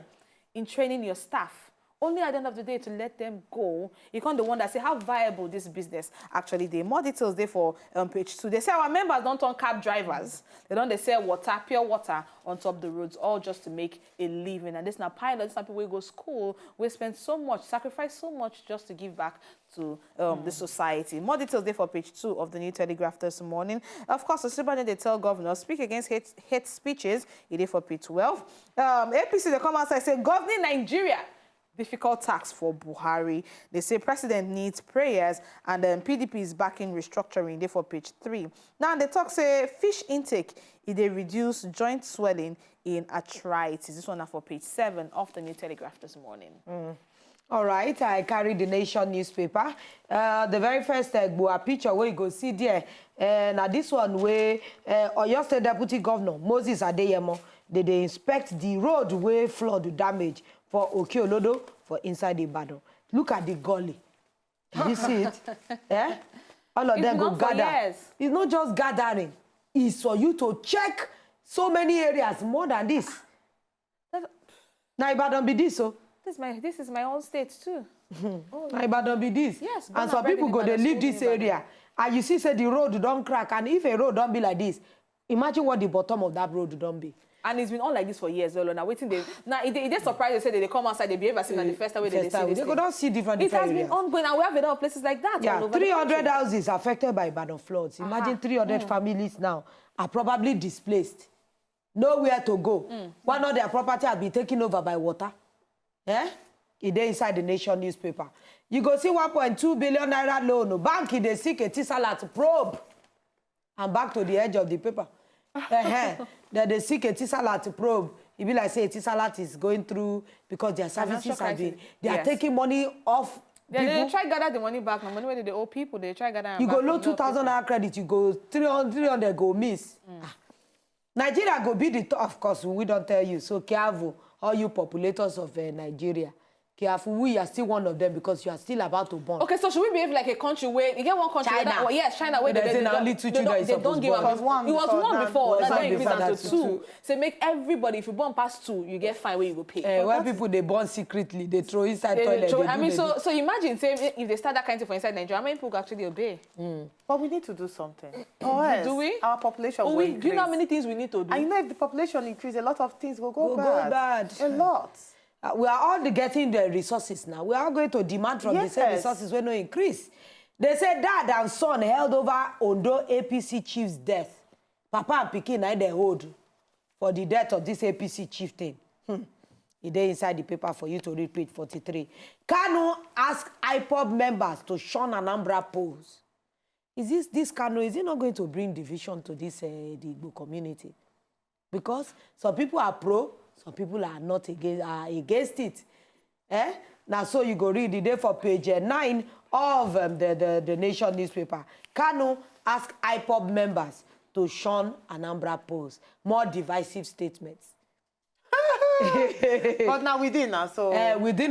in training your staff, only at the end of the day to let them go, you can't the one that say how viable this business actually they. More details there for page 2. They say our members don't turn cab drivers. They sell water, pure water on top of the roads, all just to make a living. And this now pilots, some people will go to school, we spend so much, sacrifice so much just to give back to the society. More details there for page 2 of the New Telegraph this morning. Of course, the Superintendent, they tell governors, speak against hate speeches. It is for page 12. APC, they come outside and say, governing Nigeria, difficult task for Buhari. They say president needs prayers, and then PDP is backing restructuring. They for page 3. Now they talk say fish intake, they reduce joint swelling in arthritis. This one now for page 7 of the New Telegraph this morning. All right, I carry the Nation newspaper. The very first picture where you go see there, now this one where Oyo State Deputy Governor Moses Adeyemo, they inspect the road where flood damage for Okeolodo for inside the battle. Look at the gully. Did you see it? Yeah? All of them go gather. It's not just gathering. It's for you to check so many areas more than this. Now Ibadan be this, so. This is my own state too. Now Ibadan be this. Yes. And some people go, they leave this area. And you see, say the road don't crack. And if a road don't be like this, imagine what the bottom of that road don't be. And it's been all like this for years. Now, waiting. Now, they're surprised. They say they come outside, they behave as if the first time they see this. They go down see different It has areas. been ongoing, and we have a lot of places like that. Yeah, all over 300 houses affected by Ibadan floods. Imagine 300 families now are probably displaced. Nowhere to go. One of their property has been taken over by water. Eh? It's inside the Nation newspaper. You go see 1.2 billion naira loan. Bank, they seek a T-Salat probe. And back to the edge of the paper. That they seek a T-Salat probe. It be like say a T-Salat is going through because their services have been, they are taking money off. They try to gather the money back. The money where they owe people, they try to gather. You go low 2,000 naira credit, you go 300 go miss. Nigeria go be the top, of course, we don't tell you. So careful, all you populators of Nigeria. careful, we are still one of them because you are still about to born. Okay, so should we behave like a country where you get one country? China. Yes, China. Where they don't give up. It was one before. Now they increase down to 2. So make everybody, if you born past 2, you get fine where you go pay. When people they born secretly, they throw inside toilet. So imagine say if they start that kind of thing for inside Nigeria, how many people actually obey? But we need to do something. Or do we? Our population will increase. Do you know how many things we need to do? And you know if the population increases, a lot of things will go bad. A lot. We are all getting the resources now. We are going to demand from the same resources when no increase. They say dad and son held over Ondo APC chief's death. Papa and Pikin now they hold for the death of this APC chieftain. It is inside the paper for you to read page 43. Kanu ask IPOB members to shun Anambra polls. Is this Kanu, is it not going to bring division to this the Igbo community? Because some people are pro, some people are not against it. Now, so you go read the day for page 9 of the Nation newspaper. Kanu ask IPOB members to shun Anambra polls. More divisive statements. But now within now, so within.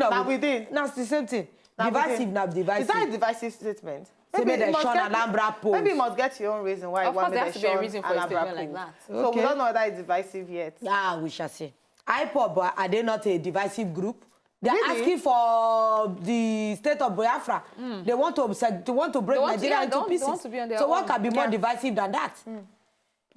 Now it's the same thing. Divisive. Is that a divisive statement? Maybe they shun Anambra polls. Maybe you must get your own reason why. Of course, there has to be a reason for a Anambra statement like that. So we don't know whether it's divisive yet. We shall see. IPOB, are they not a divisive group? They're Really? asking for the state of Biafra. They want to break Nigeria into pieces. They want to be on their so what own. can be more divisive than that?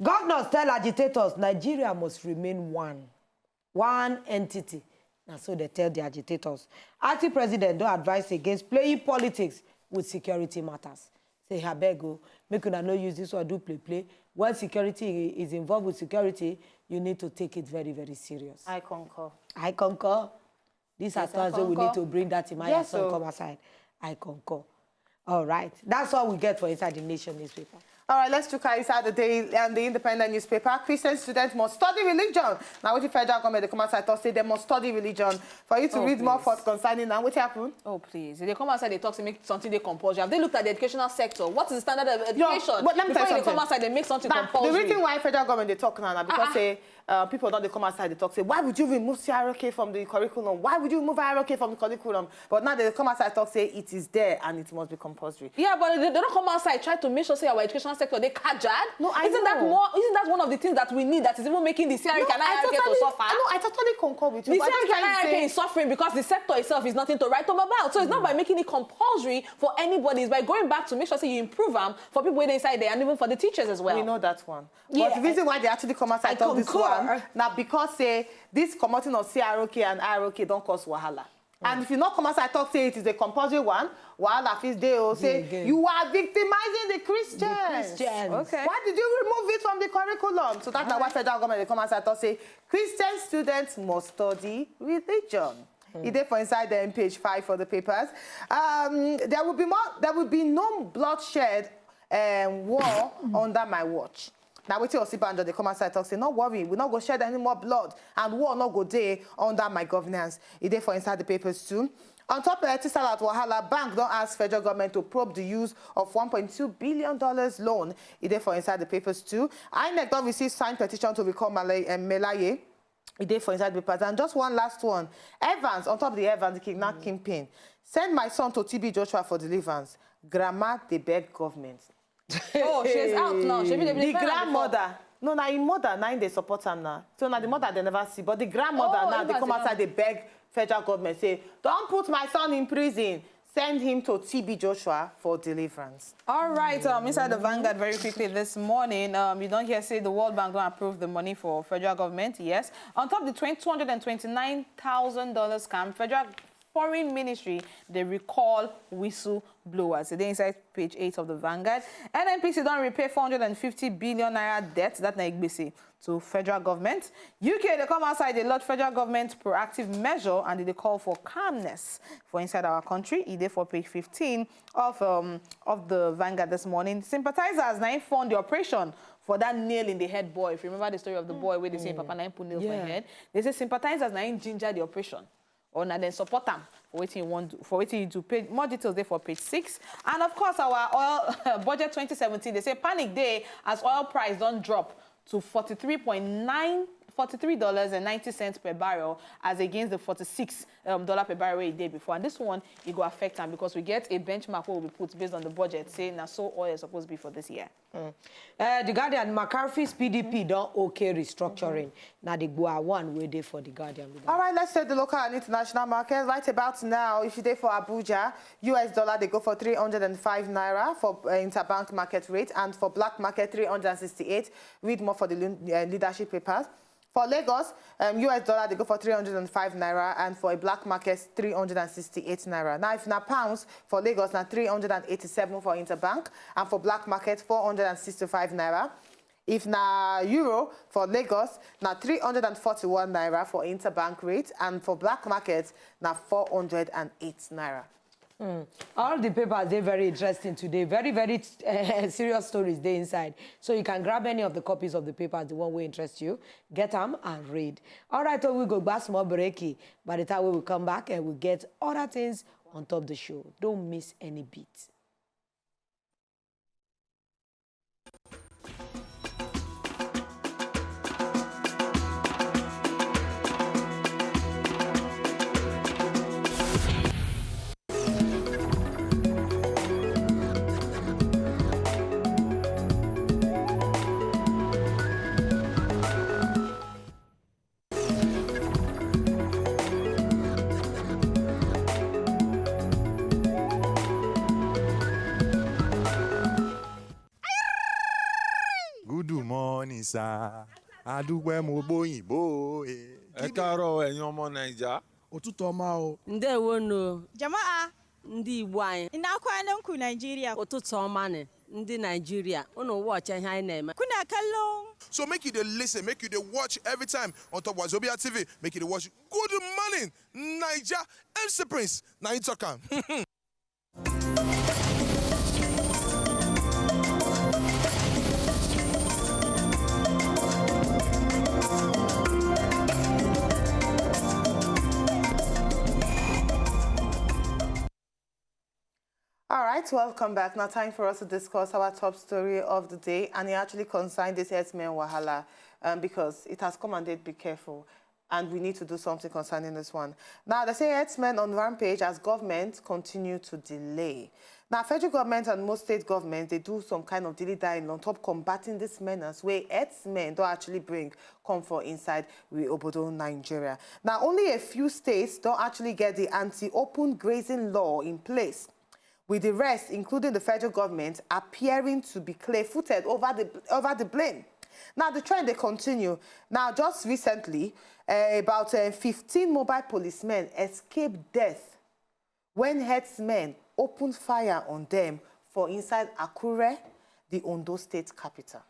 Governors tell agitators Nigeria must remain one entity. And so they tell the agitators. Acting president don't advise against playing politics with security matters. Say, Habego, make una no use this one, do play. When security is involved with security, you need to take it very, very serious. I concur. I concur. These are times where we need to bring that in my son come aside. I concur. All right. That's all we get for Inside the Nation newspaper. All right, let's look at inside the day and the Independent newspaper. Christian students must study religion. Now, what the federal government, they come outside and say they must study religion. For you to read more for concerning now, what happened? Oh, please. If they come outside, they talk to make something they compulsory. Have they looked at the educational sector? What is the standard of education? But let me tell you Before they come outside, they make something compulsory. The reason why federal government, they talk now, because say, people don't they come outside, they talk, say, why would you remove CRK from the curriculum? Why would you remove IRK from the curriculum? But now they come outside and talk, say, it is there and it must be compulsory. Yeah, but they don't come outside try to make sure say our educational sector they cajad. No, I isn't that one of the things that we need that is even making the CRK and IRK to suffer? No, I totally concur with you. The CRK and IRK is suffering because the sector itself is nothing to write home about. So it's not by making it compulsory for anybody. It's by going back to make sure say you improve them for people waiting inside there and even for the teachers as well. We know that one. Yeah, But the reason why they actually come outside and talk this one, now because say this commoting of CRK and IRK don't cause wahala. And if you not come outside and talk, say it is a compulsory one, wahala fees they will say you are victimizing the Christians. Okay. Why did you remove it from the curriculum? So that's why federal government they come outside and talk, say Christian students must study religion. It is for inside there in page 5 for the papers. There will be no bloodshed war under my watch. Now, wait till Osibanjo, they come outside and talk, say, no worry, we're not going to shed any more blood, and war not go there under my governance. It is for inside the papers too. On top of Etisalat Wahala, bank don't ask federal government to probe the use of $1.2 billion loan. It is for inside the papers too. INEC don't receive signed petition to recall Melaye. It is for inside the papers. And just one last one. Evans, on top of the Evans, the kidnap campaign. Send my son to TB Joshua for deliverance. Grandma, they beg government. Oh, she's out now. The grandmother. No, now in mother, now they support her now. So now the mother they never see. But the grandmother now, they come outside, they beg federal government, say, don't put my son in prison. Send him to TB Joshua for deliverance. All right, inside the Vanguard very quickly this morning, you don't hear say the World Bank don't approve the money for federal government, yes. On top of the $229,000 scam, federal Foreign Ministry, they recall whistleblowers. Today inside page 8 of the Vanguard. NNPC don't repay 450 billion naira debt, that Naigbese, to federal government. UK, they come outside, they laud federal government proactive measure and they call for calmness for inside our country. It for page 15 of the Vanguard this morning. Sympathizers now fund the operation for that nail in the head boy. If you remember the story of the boy where they say Papa Nine put nail for his head, they say sympathizers now ginger the operation. Or now then support them for what you want, for what you do. Page, more details there for page 6. And of course, our oil budget 2017, they say panic day as oil price don't drop to 43.9 $43.90 per barrel as against the $46 per barrel a day before. And this one, it go affect them because we get a benchmark what will be put based on the budget saying now so oil is supposed to be for this year. The Guardian, McCarthy's PDP don't okay restructuring. Now the Goa one way there for the Guardian. All right, let's take the local and international market. Right about now, if you day for Abuja, US dollar, they go for 305 naira for interbank market rate, and for black market, 368. Read more for the leadership papers. For Lagos, US dollar, they go for 305 naira, and for a black market, 368 naira. Now, if na pounds, for Lagos, na 387 for interbank, and for black market, 465 naira. If na euro, for Lagos, na 341 naira for interbank rate, and for black market, na 408 naira. All the papers, they're very interesting today. Very, very serious stories they inside. So you can grab any of the copies of the papers, the one will interest you, get them and read. All right, so we go back small breaky. By the time we will come back and we'll get other things on top of the show. Don't miss any beat. Gudu Morning Naija. Adúpẹ́ mo bóyìnbó. Ẹ káàárọ̀ ẹ̀yin ọmọ Naija. Òtútù ọmọ o. Ndewono. Jama'a, Ndị Igbo anyị. ina kwanan ku Nigeria. Ụtụtụ ọma nị. Ndị Nigeria. Unu watch ihe anyị na-eme. Kuna kallon. So make you dey listen, make you dey watch every time on top Wazobia TV. Make you dey watch Good Morning Naija. MC Prince, na him talk am. All right, welcome back. Now time for us to discuss our top story of the day, and it actually concerns this Herdsmen wahala because it has come and said, be careful, and we need to do something concerning this one. Now, they say Herdsmen on rampage as government continue to delay. Now, federal government and most state governments, they do some kind of dilly-dallying on top combating this menace where Herdsmen don't actually bring comfort inside Obodo, Nigeria. Now, only a few states don't actually get the anti-open grazing law in place, with the rest, including the federal government, appearing to be clear-footed over the blame. Now, the trend, they continue. Now, just recently, about 15 mobile policemen escaped death when herdsmen opened fire on them for inside Akure, the Ondo state capital.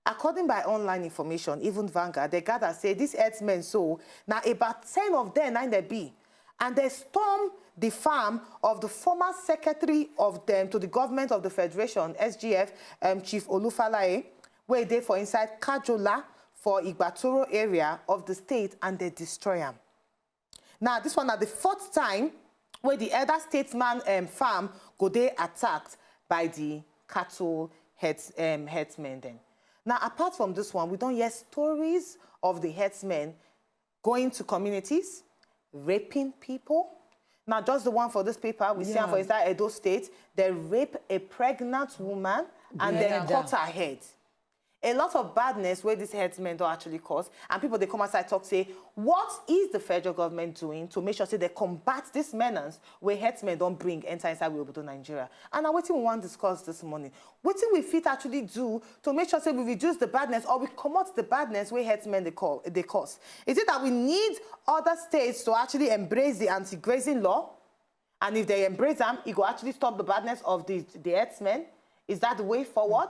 According by online information, even Vanguard, they gather say these herdsmen, so now about 10 of them, 9 they be, and they stormed the farm of the former secretary of them to the government of the Federation, SGF, Chief Olufalaye, where they for inside Kajola for Igbatoro area of the state, and they destroy them. Now, this one is the fourth time where the elder statesman farm go they attacked by the cattle herdsmen then. Now, apart from this one, we don't hear stories of the herdsmen going to communities, raping people. Now, just the one for this paper, we see for inside Edo State, they rape a pregnant woman and then cut her head. A lot of badness where these herdsmen don't actually cause, and people, they come outside talk, say, what is the federal government doing to make sure say, they combat this menace where herdsmen don't bring enter inside Obodo, Nigeria? And now, what we want to discuss this morning, what do we fit actually do to make sure say, we reduce the badness or we combat the badness where herdsmen they cause? Is it that we need other states to actually embrace the anti-grazing law? And if they embrace them, it will actually stop the badness of the herdsmen? Is that the way forward?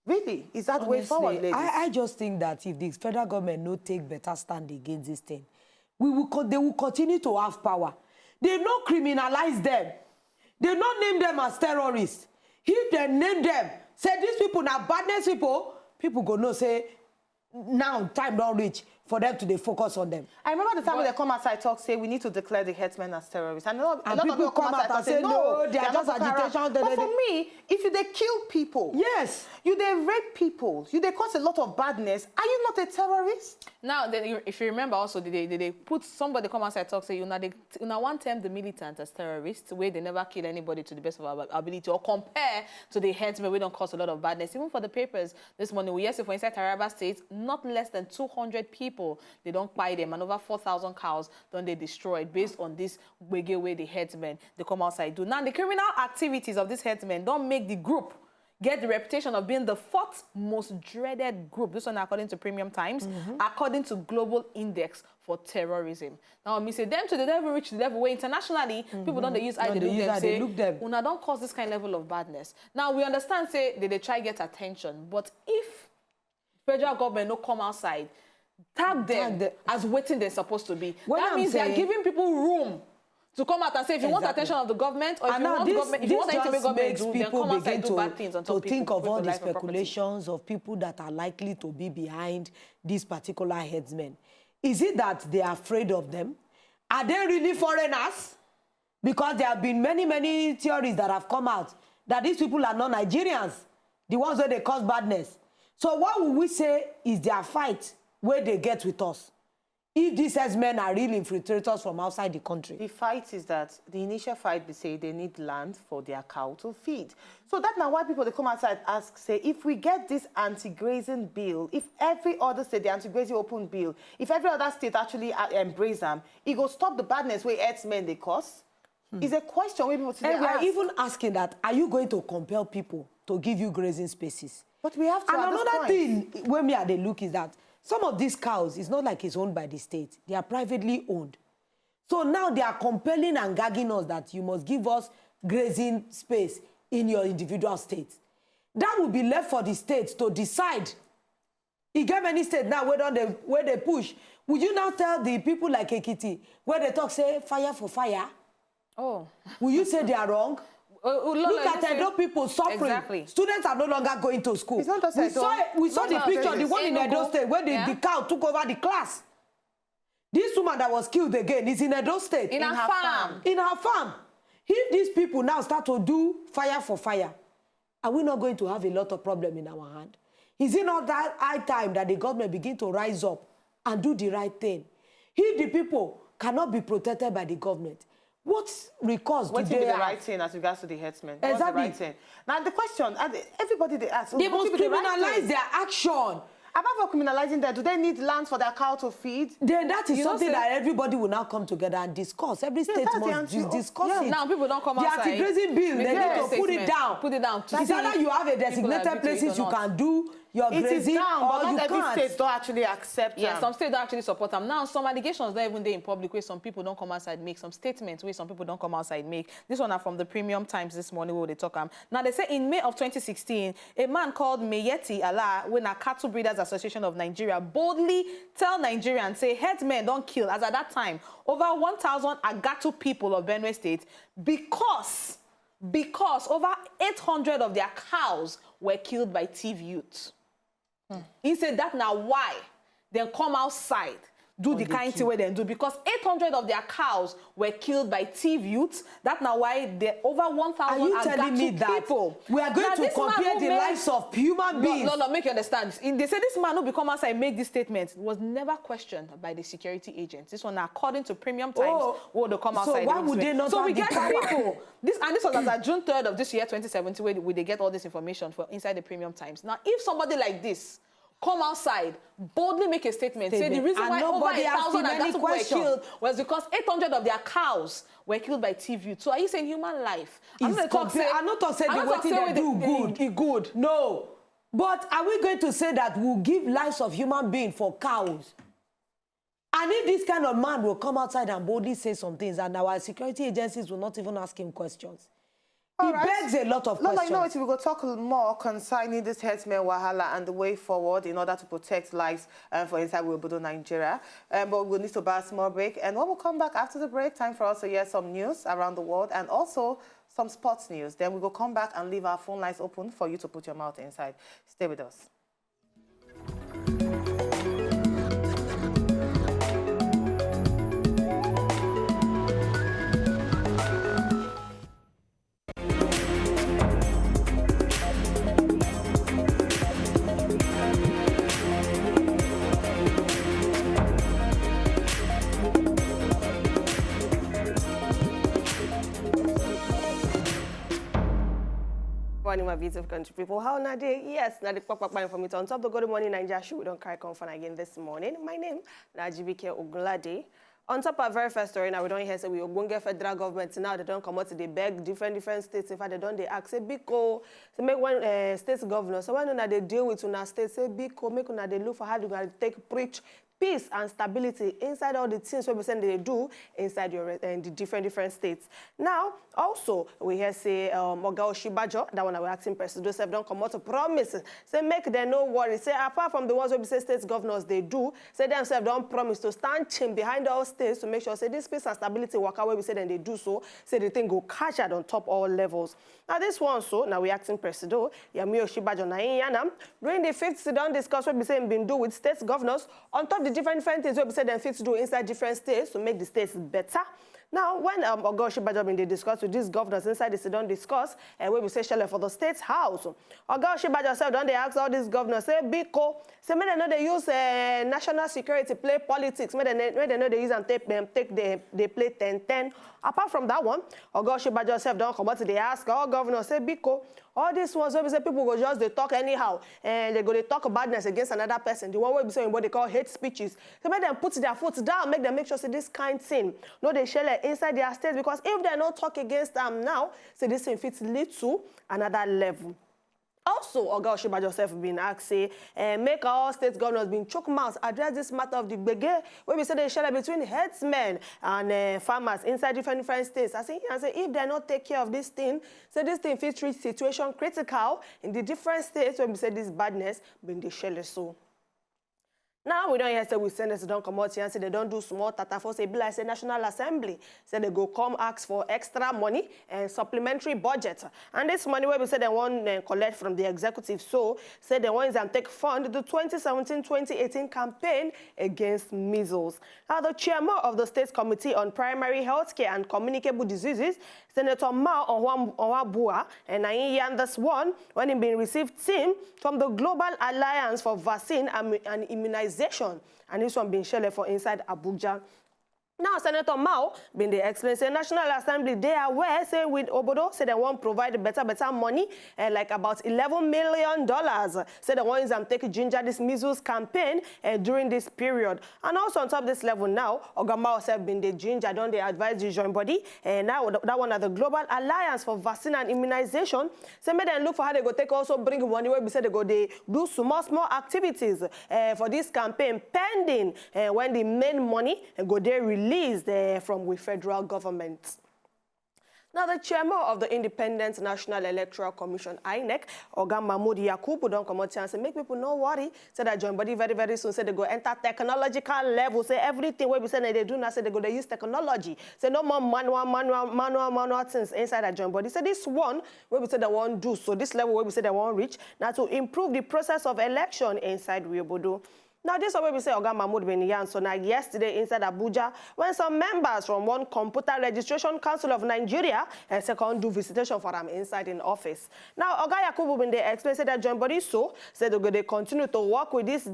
Really? Is that the way forward, ladies? I just think that if the federal government no take better stand against this thing, they will continue to have power. They no criminalize them. They not name them as terrorists. If they name them, say these people now badness people, people go no say, now time don't reach for them to focus on them. I remember the time when they come outside talk, say we need to declare the herdsmen as terrorists. And a lot of people come out and say, no, they are just agitation. But for me, if you they kill people, yes, you they rape people, you they cause a lot of badness, are you not a terrorist? Now, if you remember also, they put somebody come outside talk, say, you know, one term the militants as terrorists, where they never kill anybody to the best of our ability, or compare to the herdsmen, we don't cause a lot of badness. Even for the papers this morning, we yesterday for inside Taraba State, not less than 200 people, they don't buy them, and over 4,000 cows don't they destroyed based on this way the herdsmen they come outside do. Now, the criminal activities of these herdsmen don't make the group get the reputation of being the 4th most dreaded group. This one according to Premium Times, according to Global Index for Terrorism. Now, me say them to the devil, reach the devil, where internationally, people don't they use eye, they look them, una don't cause this kind of level of badness. Now, we understand, say, they try get attention, but if federal government no come outside, tag them as waiting they're supposed to be, that means they're giving people room to come out and say, if you want attention of the government, or if you want government, if you want anything government do, then come outside and do bad things on top of people. To think of all the speculations of people that are likely to be behind these particular herdsmen. Is it that they are afraid of them? Are they really foreigners? Because there have been many theories that have come out that these people are not Nigerians, the ones where they cause badness. So what would we say is their fight where they get with us? If these herdsmen are real infiltrators from outside the country. The fight is that the initial fight, they say they need land for their cow to feed. So that's now why people, they come outside ask, say, if we get this anti-grazing bill, if every other state, the anti-grazing open bill, if every other state actually embrace them, it will stop the badness where herdsmen they cause. It's a question where people today and we are even asking that, are you going to compel people to give you grazing spaces? But we have to. And another thing, when we are the look is that some of these cows, it's not like it's owned by the state. They are privately owned. So now they are compelling and gagging us that you must give us grazing space in your individual state. That will be left for the states to decide. You get many states now where they push. Would you now tell the people like Ekiti, where they talk, say, fire for fire? Oh. Will you say they are wrong? Look at Edo people suffering. Exactly. Students are no longer going to school. It's not just we saw the picture, the one in Edo State, where the cow took over the class. This woman that was killed again is in Edo State. In her farm. In her farm. If these people now start to do fire for fire, are we not going to have a lot of problem in our hand? Is it not that high time that the government begin to rise up and do the right thing? If the people cannot be protected by the government, what recourse do they be the have? right thing as regards to the herdsmen? Exactly. What's the right thing? Now the question, everybody they ask, they must criminalize their action. Apart from criminalizing that, do they need land for their cow to feed? Then that is something that everybody will now come together and discuss. Every state must discuss it. Now people don't come outside. The anti-grazing bill, they need to put it down. Put it down. It's either you have a designated places you can do your grazing, or you not every can't. state don't actually accept them. Some states don't actually support them. Now, some allegations don't even there in public where some people don't come outside make, some statements where some people don't come outside make. This one are from the Premium Times this morning where they talk. Now, they say in May of 2016, a man called Meyeti Allah, when a Cattle Breeders Association of Nigeria, boldly tell Nigerians, say, herdsmen don't kill, as at that time, over 1,000 Agatu people of Benue State, because over 800 of their cows were killed by thief youth. He said that now why then come outside, do the kind thing where they do, because 800 of their cows were killed by thief youths. That now why they over 1,000 are you telling me that people we are going to compare the lives of human beings? No, make you understand. They say this man who become outside and make this statement was never questioned by the security agents. This one according to Premium Times who they come outside. So why would they not? So we get people. This was as of June 3rd of this year, 2017, where they get all this information for inside the Premium Times. Now, if somebody like this come outside, boldly make a statement, say the reason why over 1,000 Agatu were killed was because 800 of their cows were killed by thief youth. So are you saying human life? I'm not talking the way they do good. No. But are we going to say that we'll give lives of human beings for cows? And if this kind of man will come outside and boldly say some things, and our security agencies will not even ask him questions, He begs a lot of questions. No, we will talk more concerning this herdsmen wahala and the way forward in order to protect lives for inside Gudu, Nigeria. But we'll need to buy a small break. And when we come back after the break, time for us to hear some news around the world and also some sports news. Then we will come back and leave our phone lines open for you to put your mouth inside. Stay with us. morning, my beautiful country people. How na day? Yes, na the pop from it on top of the Gudu Morning Naija Show. We don't cry confirm again this morning. My name na Jibike Ogunlade. On top of our very first story, now we don't hear say we ogbonge federal government now they don't come out to they beg different states. In fact, they don't they ask say biko to make one state governor. So when they deal with una state say biko make una they look for how they gonna take preach peace and stability inside all the things we say they do inside your the different states. Now, also we hear say Oga Oshibajo, that one we asking President Joseph don't come out to promise. Say make them no worry. Say apart from the ones we say states governors they do, say themselves don't promise to stand team behind all states to make sure say this peace and stability work out where we say then they do so. Say the thing go catch it on top all levels. Now this one so now we asking President Yemi Oshibajo na Yanam during the 5th sit-down discuss what we say been do with states governors on top the different things we say them fit to do inside different states to make the states better. Now, when Oga Oshibajo been they discuss with these governors inside the sit-down discuss, where we say shell for the state's house, Oga Oshibajo said, don't they ask all these governors, say, biko, say, may they know they use national security play politics, may they know they use and they play 10-10. Apart from that one, Oga Oshibajo said, don't come out to they ask all governors, say, biko, all these ones where we say people go just they talk anyhow, and they go they talk badness against another person. The one where we say what they call hate speeches. So make them put their foot down, make them make sure say this kind thing. No, they share inside their states because if they not talk against them now, so this thing fits lead to another level. Also, Oga Oshibajo self been asked, say, make all state governors been choke mouths address this matter of the gbege, where we say they share between herdsmen and farmers inside different states. I say if they not take care of this thing, so this thing fit reach situation critical in the different states where we say this badness been the share so. Now we don't hear say we senators don't come out here and say they don't do small tata for say like say National Assembly. Say they go come ask for extra money and supplementary budget. And this money where we say they want collect from the executive. So say they want and take fund the 2017-2018 campaign against measles. Now the chairman of the State Committee on Primary Healthcare and Communicable Diseases, Senator Mao Onwabua, and I this one when he been received team from the Global Alliance for Vaccine and Immunization. And this one being shared for inside Abuja. Now, Senator Mao been they explain say National Assembly they are aware say with Obodo say they want provide better money like about $11 million. Say the ones that take ginger this measles campaign during this period. And also on top of this level now, Oga Mao said been the ginger don't they advise the joint body and now that one of the Global Alliance for Vaccine and Immunization. Say make them look for how they go take also bring money where we say they go they do small activities for this campaign pending when the main money go they released from the federal government. Now, the chairman of the Independent National Electoral Commission, INEC, Oga Mahmoud Yakubu, don't come out here and say, make people no worry. Say that join body very soon. Say they go enter technological level. Say everything where we say they do now. Say they go they use technology. Say no more manual things inside that join body. Say this one where we say they won't do. So this level where we say they won't reach. Now to improve the process of election inside Riobodo. Now, this is what we say Oga Mahmoud Beniyan. So now yesterday inside Abuja, when some members from one Computer Registration Council of Nigeria second do visitation for them inside in office. Now, Oga Yakubu when they explained that joint body said they continue to work with this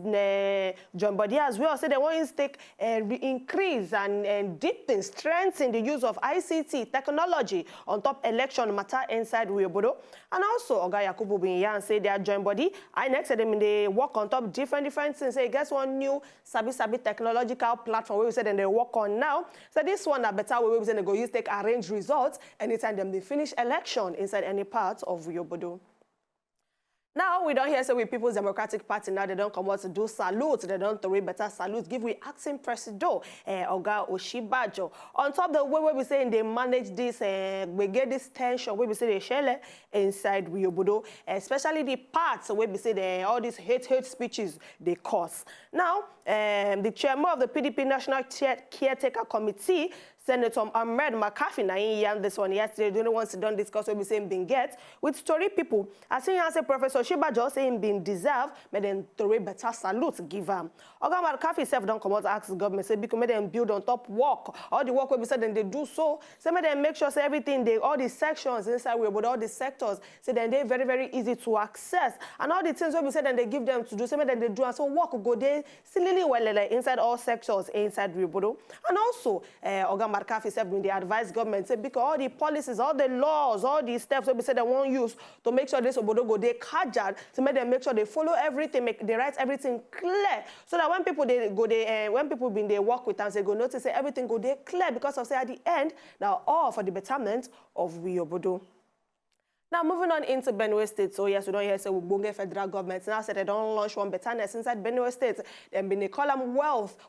joint body as well. Say they want to take increase and deepen, strengthen the use of ICT technology on top election matter inside Riobodo. And also Oga Yakubu Beniyan say their joint body, INEC said they work on top different things. Say one new sabi technological platform where we say then they work on now. So this one a better way we say they go use take arrange results anytime them they finish election inside any part of Riobodo. Now, we don't hear say with People's Democratic Party now, they don't come out to do salute. They don't throw better salute. Give we acting president, Oga Oshibajo. On top of the way we say they manage this, we get this tension, where we say they share inside Riobodo, especially the parts where we say all these hate speeches they cause. Now, the chairman of the PDP National Caretaker Committee, Senator Ahmed McCarthy, this one yesterday, the only ones don't discuss what we say being get with story people. As soon as Professor Shibajo saying being deserved, but then story better salute give him. Oga McCarthy self don't come out to ask the government, say because them build on top work. All the work we said then they do so. Say make them make sure say everything they all the sections inside we but all the sectors, say then they very easy to access. And all the things we said then they give them to do, say make them they do and so work go they silly well inside all sectors inside Riobodo. And also Oga Markafi said when they advise government, say, because all the policies, all the laws, all the steps we say they won't use to make sure this obodo go they kajad, to make sure they follow everything, they write everything clear, so that when people when people been they work with us, they go notice say everything go they clear because of say at the end now all for the betterment of we obodo. Now, moving on into Benue State. So, yes, we don't hear say Ubunge federal government now said they don't launch one betterness inside Benue State. They've been they call them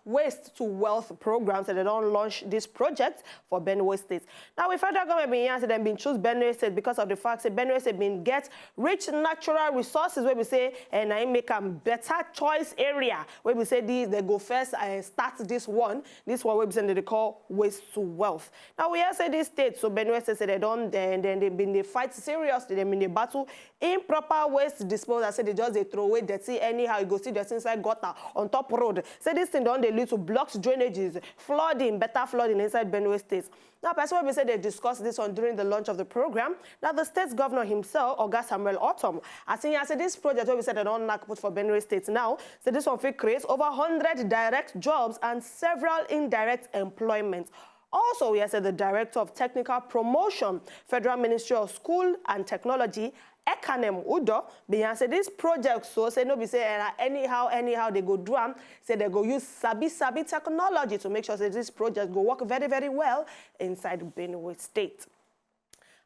waste to wealth programs, so they don't launch this project for Benue State. Now, the federal government been here, so they've been choose Benue State because of the fact that Benue State been get rich natural resources where we say, and I make a better choice area where we say these, they go first and start this one where we say they call waste to wealth. Now, we have say this state, so Benue State say they don't, then they've been they fight serious. They in the battle improper waste disposal. Say they just they throw away dirty anyhow. You go see dirty inside gutter on top road. Say this thing don't they lead to blocks, drainages, flooding, better flooding inside Benue State. Now, person will say they discussed this on during the launch of the program. Now, the state governor himself, Oga Samuel Autumn, I think I said this project where we said they don't knock put for Benue State now. So this one will create over 100 direct jobs and several indirect employment. Also, we have said the Director of Technical Promotion, Federal Ministry of School and Technology, Ekanem Udo, behind say this project, so say no be say anyhow they go do them, say they go use sabi technology to make sure that this project go work very, very well inside Benue State.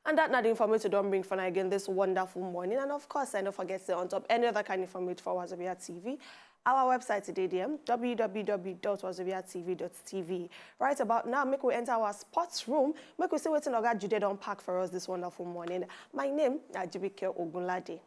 And that not the information don't bring for again this wonderful morning. And of course, I don't forget to on top any other kind of information for Wazobia TV. Our website today, www.wazobiatv.tv. Right about now, make we enter our sports room. Make we see what Oga Jude don't pack for us this wonderful morning. My name is Ajibike Ogunlade.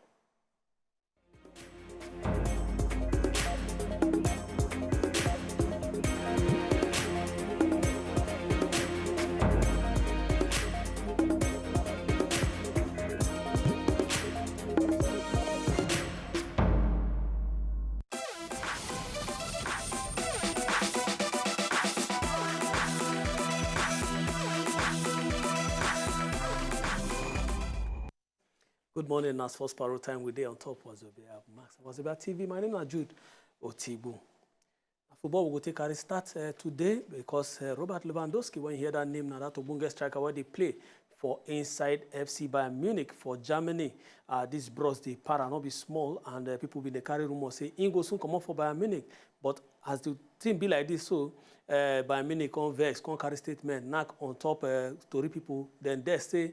Good morning, as first parole time we day on top Wazobia TV. My name is Jude Otibu. Football will go take a start today because Robert Lewandowski, when you hear that name, now that Obunge striker where they play for inside FC Bayern Munich for Germany. This bros the para not be small, and people be the carry rumor say he go soon come up for Bayern Munich. But as the team be like this, so Bayern Munich come vex, come carry statement, knock on top story people, then they say,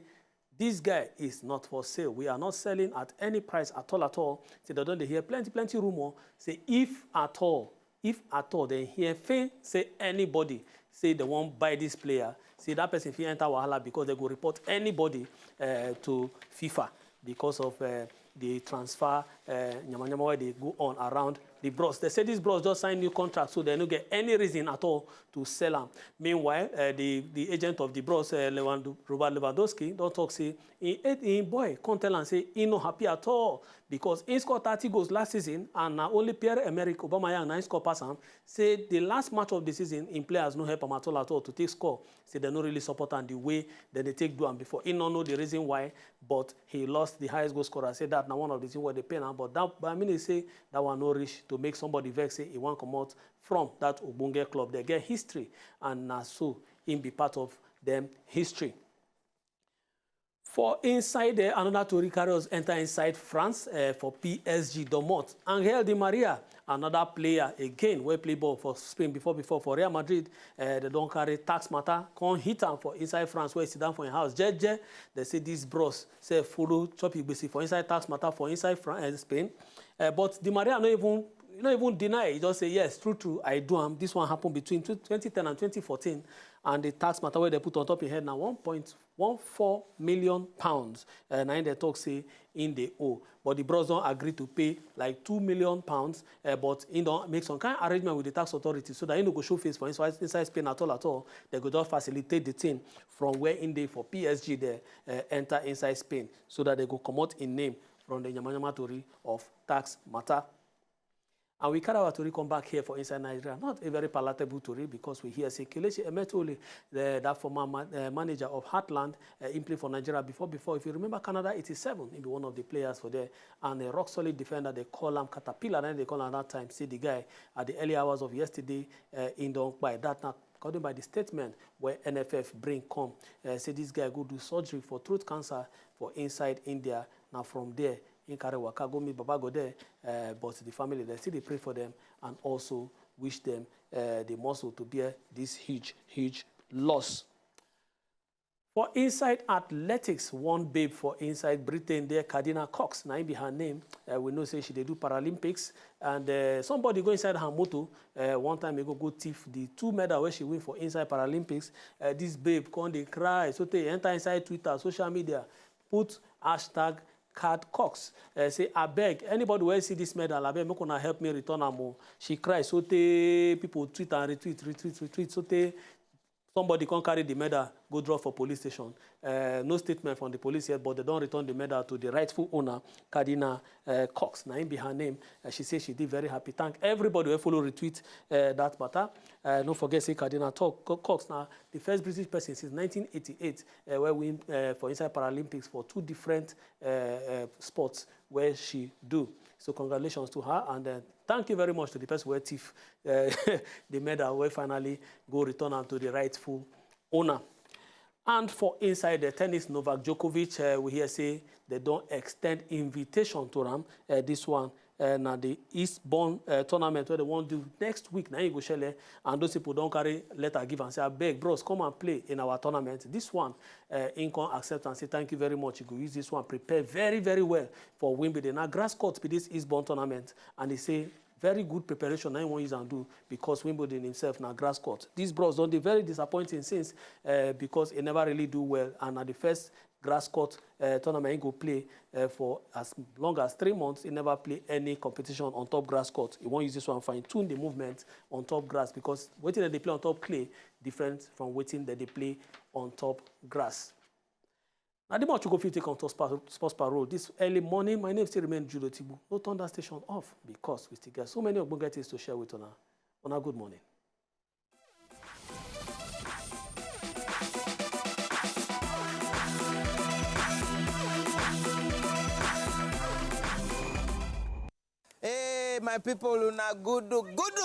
this guy is not for sale. We are not selling at any price at all. Say they don't hear plenty rumor. Say if at all, they hear faint, say anybody, say they won't buy this player. Say that person if he enter wahala because they go report anybody to FIFA because of the transfer nyama where they go on around the bros. They say this bros just signed new contract, so they don't get any reason at all to sell them. Meanwhile, the agent of the bros, Robert Lewandowski, don't talk say, he boy, can't tell and say he not happy at all because he scored 30 goals last season and only Pierre-Emerick Aubameyang now score pass him. Say the last match of the season in players no help him at all to take score. Say they don't really support him the way that they take do him before. He don't know the reason why, but he lost the highest goal scorer. Say that now one of the things where they pay him, but that I mean they say that one no reach to make somebody vex say he won't come out from that Obunge club. They get history and so him be part of them history. For inside there, another Tory carriers enter inside France for PSG Domot. Angel Di Maria, another player again, where play ball for Spain before for Real Madrid. They don't carry tax matter. Can't hit him for inside France where he sit down for your house. Jeje, they say these bros say follow choppy basic for inside tax matter for inside Spain. But Di Maria not even deny. He just say yes, true. I do. This one happened between 2010 and 2014, and the tax matter where they put on top of your head now 1.14 million pounds. And they talk say in the owe, but the bros don't agree to pay like 2 million pounds. But he don't make some kind of arrangement with the tax authority so that he no go show face for inside Spain at all. They go just facilitate the thing from where in they for PSG there enter inside Spain so that they go come out in name from the Nyama Tory of tax matter. And we carry our Tory come back here for inside Nigeria. Not a very palatable Tory because we hear say Kelechi Emetole, that former manager of Heartland, in play for Nigeria before. If you remember Canada 87, he be one of the players for there. And a rock solid defender, they call him Caterpillar, and they call him at that time. See the guy at the early hours of yesterday in the by that according by the statement where NFF bring come. Say this guy go do surgery for throat cancer for inside India. Now from there, in carry waka go meet Baba go there, but the family, they still they pray for them and also wish them the muscle to bear this huge loss. For inside athletics, one babe for inside Britain there, Cardinal Cox, now be her name. We know say she they do Paralympics, and somebody go inside her motor. One time ago go thief the 2 medal where she win for inside Paralympics. This babe come they cry, so they enter inside Twitter, social media, put hashtag #CardCox. Say I beg anybody who see this medal, I beg make una help me return am. She cries, so they people tweet and retweet, so they somebody can't carry the medal, go drop for police station. No statement from the police yet, but they don't return the medal to the rightful owner, Cardinal Cox. Now, be her name. She says she did very happy. Thank everybody who follow retweet that matter. Don't forget, say Cardinal Cox. Now, the first British person since 1988 where we for inside Paralympics for 2 different sports where she do. So congratulations to her, and thank you very much to the person who thief the medal, where finally go return them to the rightful owner. And for inside the tennis, Novak Djokovic, we hear say they don't extend invitation to them. This one, now the Eastbourne tournament where they want to do next week. Now you go share, and those people don't carry letter give and say, I beg, bros, come and play in our tournament. This one, Income accept and say thank you very much. You go use this one, prepare very well for Wimbledon. Now grass court be this Eastbourne tournament, and they say very good preparation. Now you want use and do because Wimbledon himself now grass court. These bros don't be very disappointing since because he never really do well, and at the first grass court tournament he go play for as long as 3 months. He never play any competition on top grass court. He won't use this one fine tune the movement on top grass because waiting that they play on top clay different from waiting that they play on top grass. Now the much you go fit take on top sports parole this early morning. My name still remains Gudu Morning. No turn that station off because we still get so many of things to share with una. Una good morning. Hey, my people, una good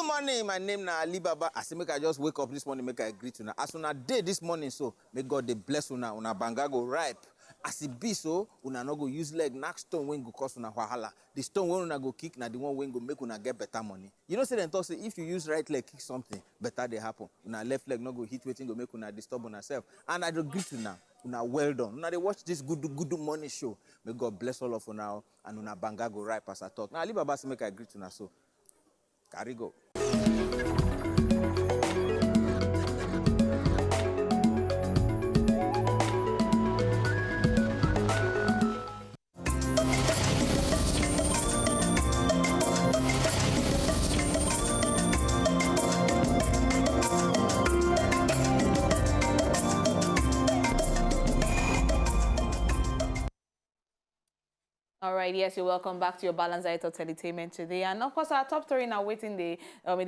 morning. My name na Ali Baba. I say make I just wake up this morning, make I greet una. As una day this morning, so may God dey bless una. Una banga go ripe. As it be so, una no go use leg knock stone when go cause una wahala. The stone when una go kick, na the one when go make una get better money. You know, say them talk say if you use right leg kick something, better they happen. Una left leg no go hit waiting go make una disturb una self. And I do greet una. Una well done. Una they watch this Gudu Morning Show. May God bless all of una and una banga go ripe as I talk. Now Ali Baba say make I greet una so. Carry go. All right, yes, you're welcome back to your Balance Diet of Entertainment today. And of course, our top story now waiting the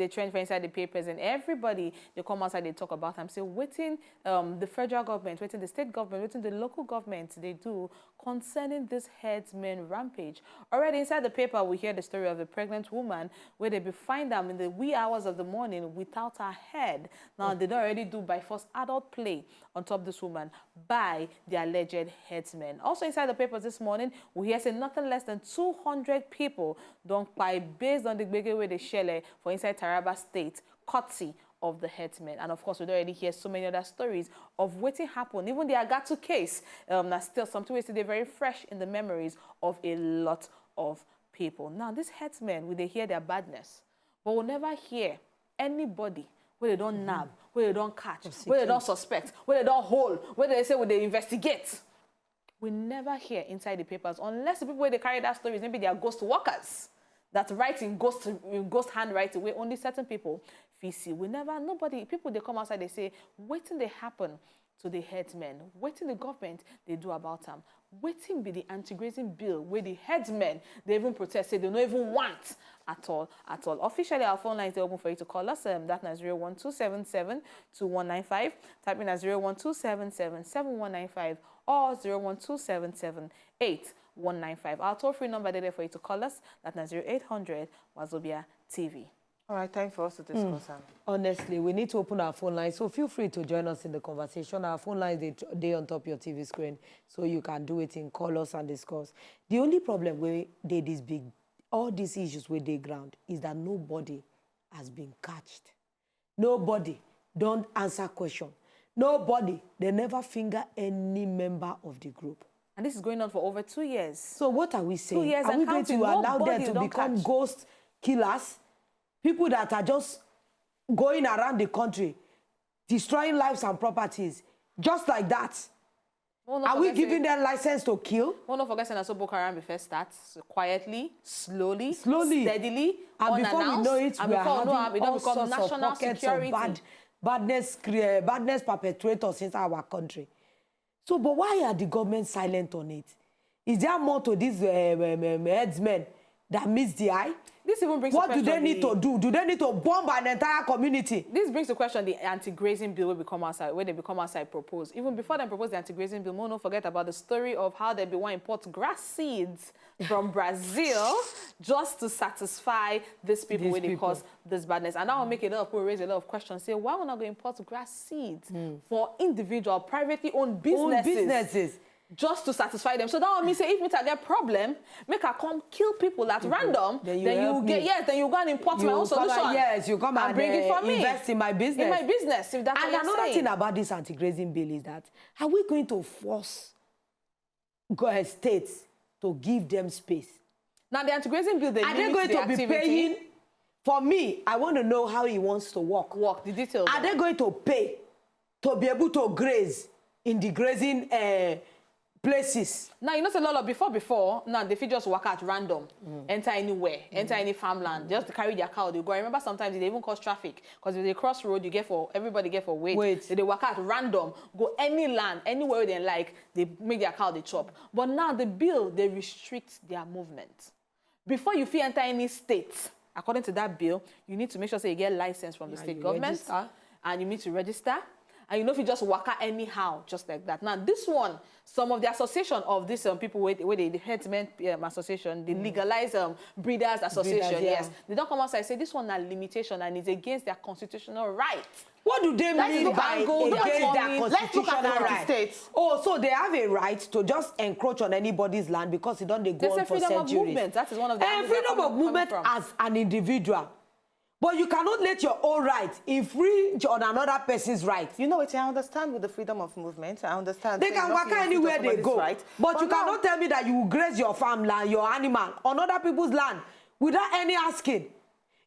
trend for inside the papers, and everybody they come outside, they talk about them. So waiting the federal government, waiting the state government, waiting the local government, they do concerning this herdsmen rampage. Already inside the paper, we hear the story of a pregnant woman where they find them in the wee hours of the morning without her head. Now, they don't already do by force adult play on top of this woman by the alleged herdsmen. Also inside the papers this morning, we hear say nothing less than 200 people don't buy based on the big way they share for inside Taraba State, courtesy of the herdsmen. And of course, we already hear so many other stories of what happened. Even the Agatu case, that's still something they're very fresh in the memories of a lot of people. Now, these herdsmen, we they hear their badness, but we'll never hear anybody where they don't nab, where they don't catch, where they don't suspect, where they don't hold, where they say where they investigate. We never hear inside the papers, unless the people where they carry that stories, maybe they are ghost workers that write in ghost handwriting, where only certain people see. We never, nobody, people they come outside, they say, waiting they happen to the herdsmen, waiting the government they do about them, waiting be the anti-grazing bill where the herdsmen they even protest, say they don't even want at all. Officially, our phone lines are open for you to call us. That is 01277-2195. Type in as 01277-7195 or 01277-8195. Our toll-free number there for you to call us. That is 0800 Wazobia TV. All right, time for us to discuss. Honestly, we need to open our phone lines, so feel free to join us in the conversation. Our phone lines, they on top of your TV screen, so you can do it in call us and discuss. The only problem where they this big, all these issues where they ground is that nobody has been catched. Nobody don't answer question. Nobody, they never finger any member of the group. And this is going on for over 2 years. So what are we saying? 2 years are we going to allow them to become ghost killers? People that are just going around the country, destroying lives and properties, just like that. Are we giving them license to kill? One of forget that Boko Haram first starts quietly, slowly, steadily, and before we know it, we are having all sorts of pockets of badness perpetrators in our country. So, but why are the government silent on it? Is there more to these herdsmen that miss the eye? This even brings what do they need to do? Do they need to bomb an entire community? This brings to question the anti-grazing bill where they become outside propose. Even before they propose the anti-grazing bill, don't forget about the story of how they want to import grass seeds from Brazil just to satisfy these people when they cause this badness. And that will make a lot of people raise a lot of questions. Say, why would not go import grass seeds for individual, privately owned businesses? Just to satisfy them. So that would mean say if me get problem, make I come kill people at random, then you get then you go and import my own solution. Yes, you come and bring it for me. Invest in my business. In my business, if that's and what another thing about this anti-grazing bill is that are we going to force states to give them space? Now the anti-grazing bill, are they going to be paying? For me, I want to know how he wants to work. The details. Are they going to pay to be able to graze in the grazing places? Now, you know, a lot of before, now they fit just walk out random, enter anywhere, enter any farmland, just to carry their cow, they go. I remember sometimes they even cause traffic, because if they cross road, everybody get for weight. So they walk out random, go any land, anywhere they like, they make their cow, they chop. But now the bill, they restrict their movement. Before you fit enter any state, according to that bill, you need to make sure you get license from the state government, and you need to register. And you know if you just walk out anyhow, just like that. Now, this one, some of the association of these people, where the Herdsmen Association, the legalized breeders association, yes, they don't come outside and say this one is a limitation and it's against their constitutional rights. What do they mean by against their constitutional rights? Oh, so they have a right to just encroach on anybody's land because it don't they go on for centuries. Freedom of movement. That is one of the freedom of movement as an individual. But you cannot let your own right infringe on another person's right. You know what? I understand with the freedom of movement. I understand. They can walk anywhere they go. Right. But you cannot tell me that you will graze your farmland, your animal, on other people's land without any asking.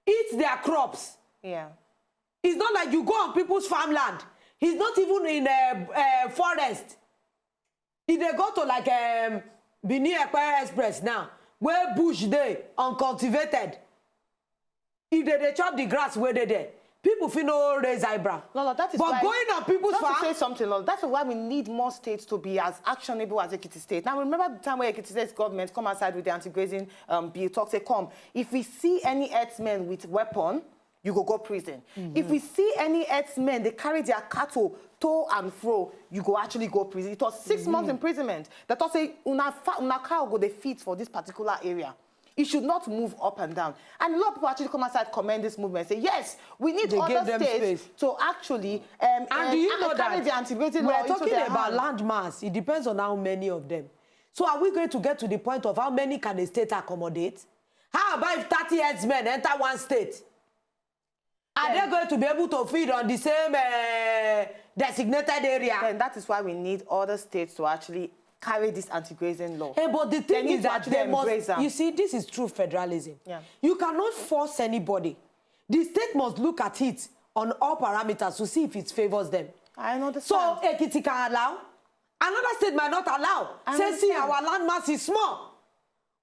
Eat their crops. Yeah. It's not like you go on people's farmland. He's not even in a forest. If they go to like Bini Ekpere Express now, where bush they uncultivated. If they chop the grass where they there, people feel no raise eyebrow. No, that is but why, going on people's farm. To say something, Lord, that's why we need more states to be as actionable as Ekiti State. Now, remember the time where Ekiti State's government come outside with the anti-grazing bill, talk say, come, if we see any herdsmen with weapon, you go prison. If we see any herdsmen, they carry their cattle to and fro, you go actually go prison. It was 6 months imprisonment. That also say, una cow go the feet for this particular area. It should not move up and down. And a lot of people actually come outside, commend this movement, say, yes, we need other states to actually and do you know that the anti-grazing law into we're talking about hand. land mass. It depends on how many of them. So are we going to get to the point of how many can a state accommodate? How about if 30 herdsmen enter one state? Are they going to be able to feed on the same designated area? And that is why we need other states to actually carry this anti-grazing law. Hey, but the thing is that they must, you see, this is true federalism. Yeah. You cannot force anybody. The state must look at it on all parameters to see if it favors them. I understand. So Ekiti can allow, another state might not allow. Say, see, our land mass is small.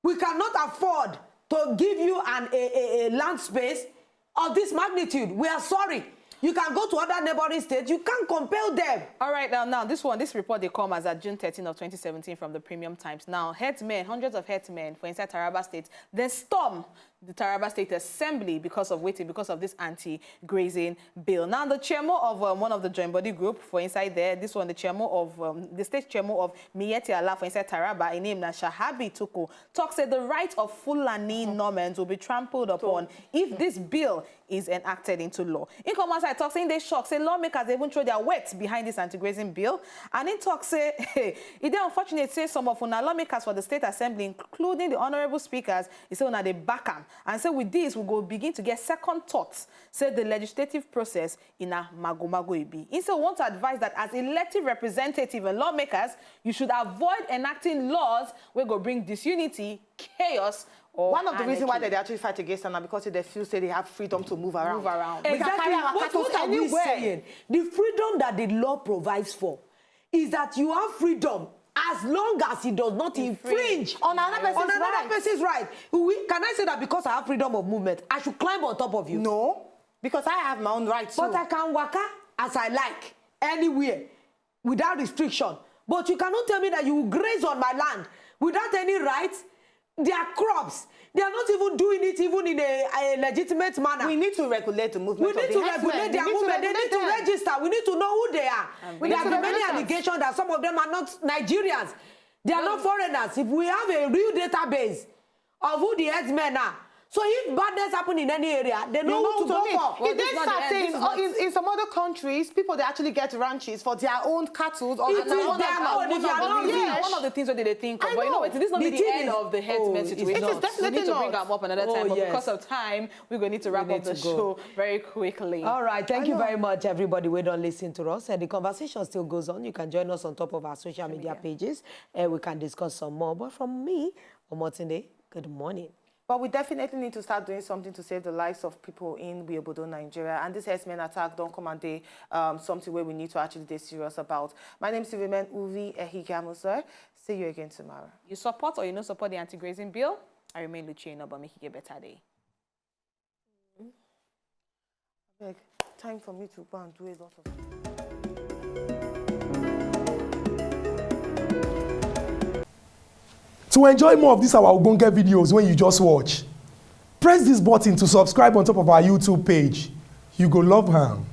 We cannot afford to give you a land space of this magnitude. We are sorry. You can go to other neighboring states. You can't compel them. All right, now this report, they come as at June 13 of 2017 from the Premium Times. Now, herdsmen, hundreds of herdsmen for inside Taraba State, they storm the Taraba State Assembly because of waiting, because of this anti-grazing bill. Now, the chairman of one of the joint body group for inside there, this one, the chairman of the state chairman of Miyetti Allah for inside Taraba, a name na Shahabi Tuku, talks that the right of Fulani Normans will be trampled upon if this bill is enacted into law. In common side talks saying they shock, say lawmakers even throw their weight behind this anti-grazing bill, and in talk say it is unfortunate say some of una lawmakers for the state assembly, including the honorable speakers, is say una they back am. And so with this, we go begin to get second thoughts, say the legislative process in a mago-mago ibi. Instead, we want to advise that as elected representative and lawmakers, you should avoid enacting laws where go bring disunity, chaos, or one of the reasons why they actually fight against them because they feel say they have freedom to move around. Exactly. What are we saying? The freedom that the law provides for is that you have freedom as long as it does not infringe on another person's right. Can I say that because I have freedom of movement, I should climb on top of you? No, because I have my own rights. But I can waka as I like anywhere without restriction. But you cannot tell me that you will graze on my land without any rights. Their crops, they are not even doing it even in a legitimate manner. We need to regulate the movement. We need to regulate their movement. They need to register. We need to know who they are. There have been many allegations that some of them are not Nigerians. They are not foreigners. If we have a real database of who the herdsmen are, so if badness happen in any area, they know who to go for. If they start saying in some other countries, people they actually get ranches for their own cattle or their own one of the things that they think of. But you know what? This is not the end of the herdsmen situation. It is definitely we need to bring them up another time, but because of time, we're going to need to wrap up the show very quickly. All right, thank you very much, everybody. We don't listen to us, and the conversation still goes on. You can join us on top of our social media pages, and we can discuss some more. But from me, Omotunde, good morning. But we definitely need to start doing something to save the lives of people in Obodo, Nigeria. And this herdsmen attack don't come and they something where we need to actually be serious about. My name is Sylvain Uvi Ehigamusor. See you again tomorrow. You support or you don't support the anti-grazing bill? I remain Luciano, but make it a better day. Time for me to go and do a lot of... To enjoy more of these our Ogbonge videos when you just watch, press this button to subscribe on top of our YouTube page. You go love am.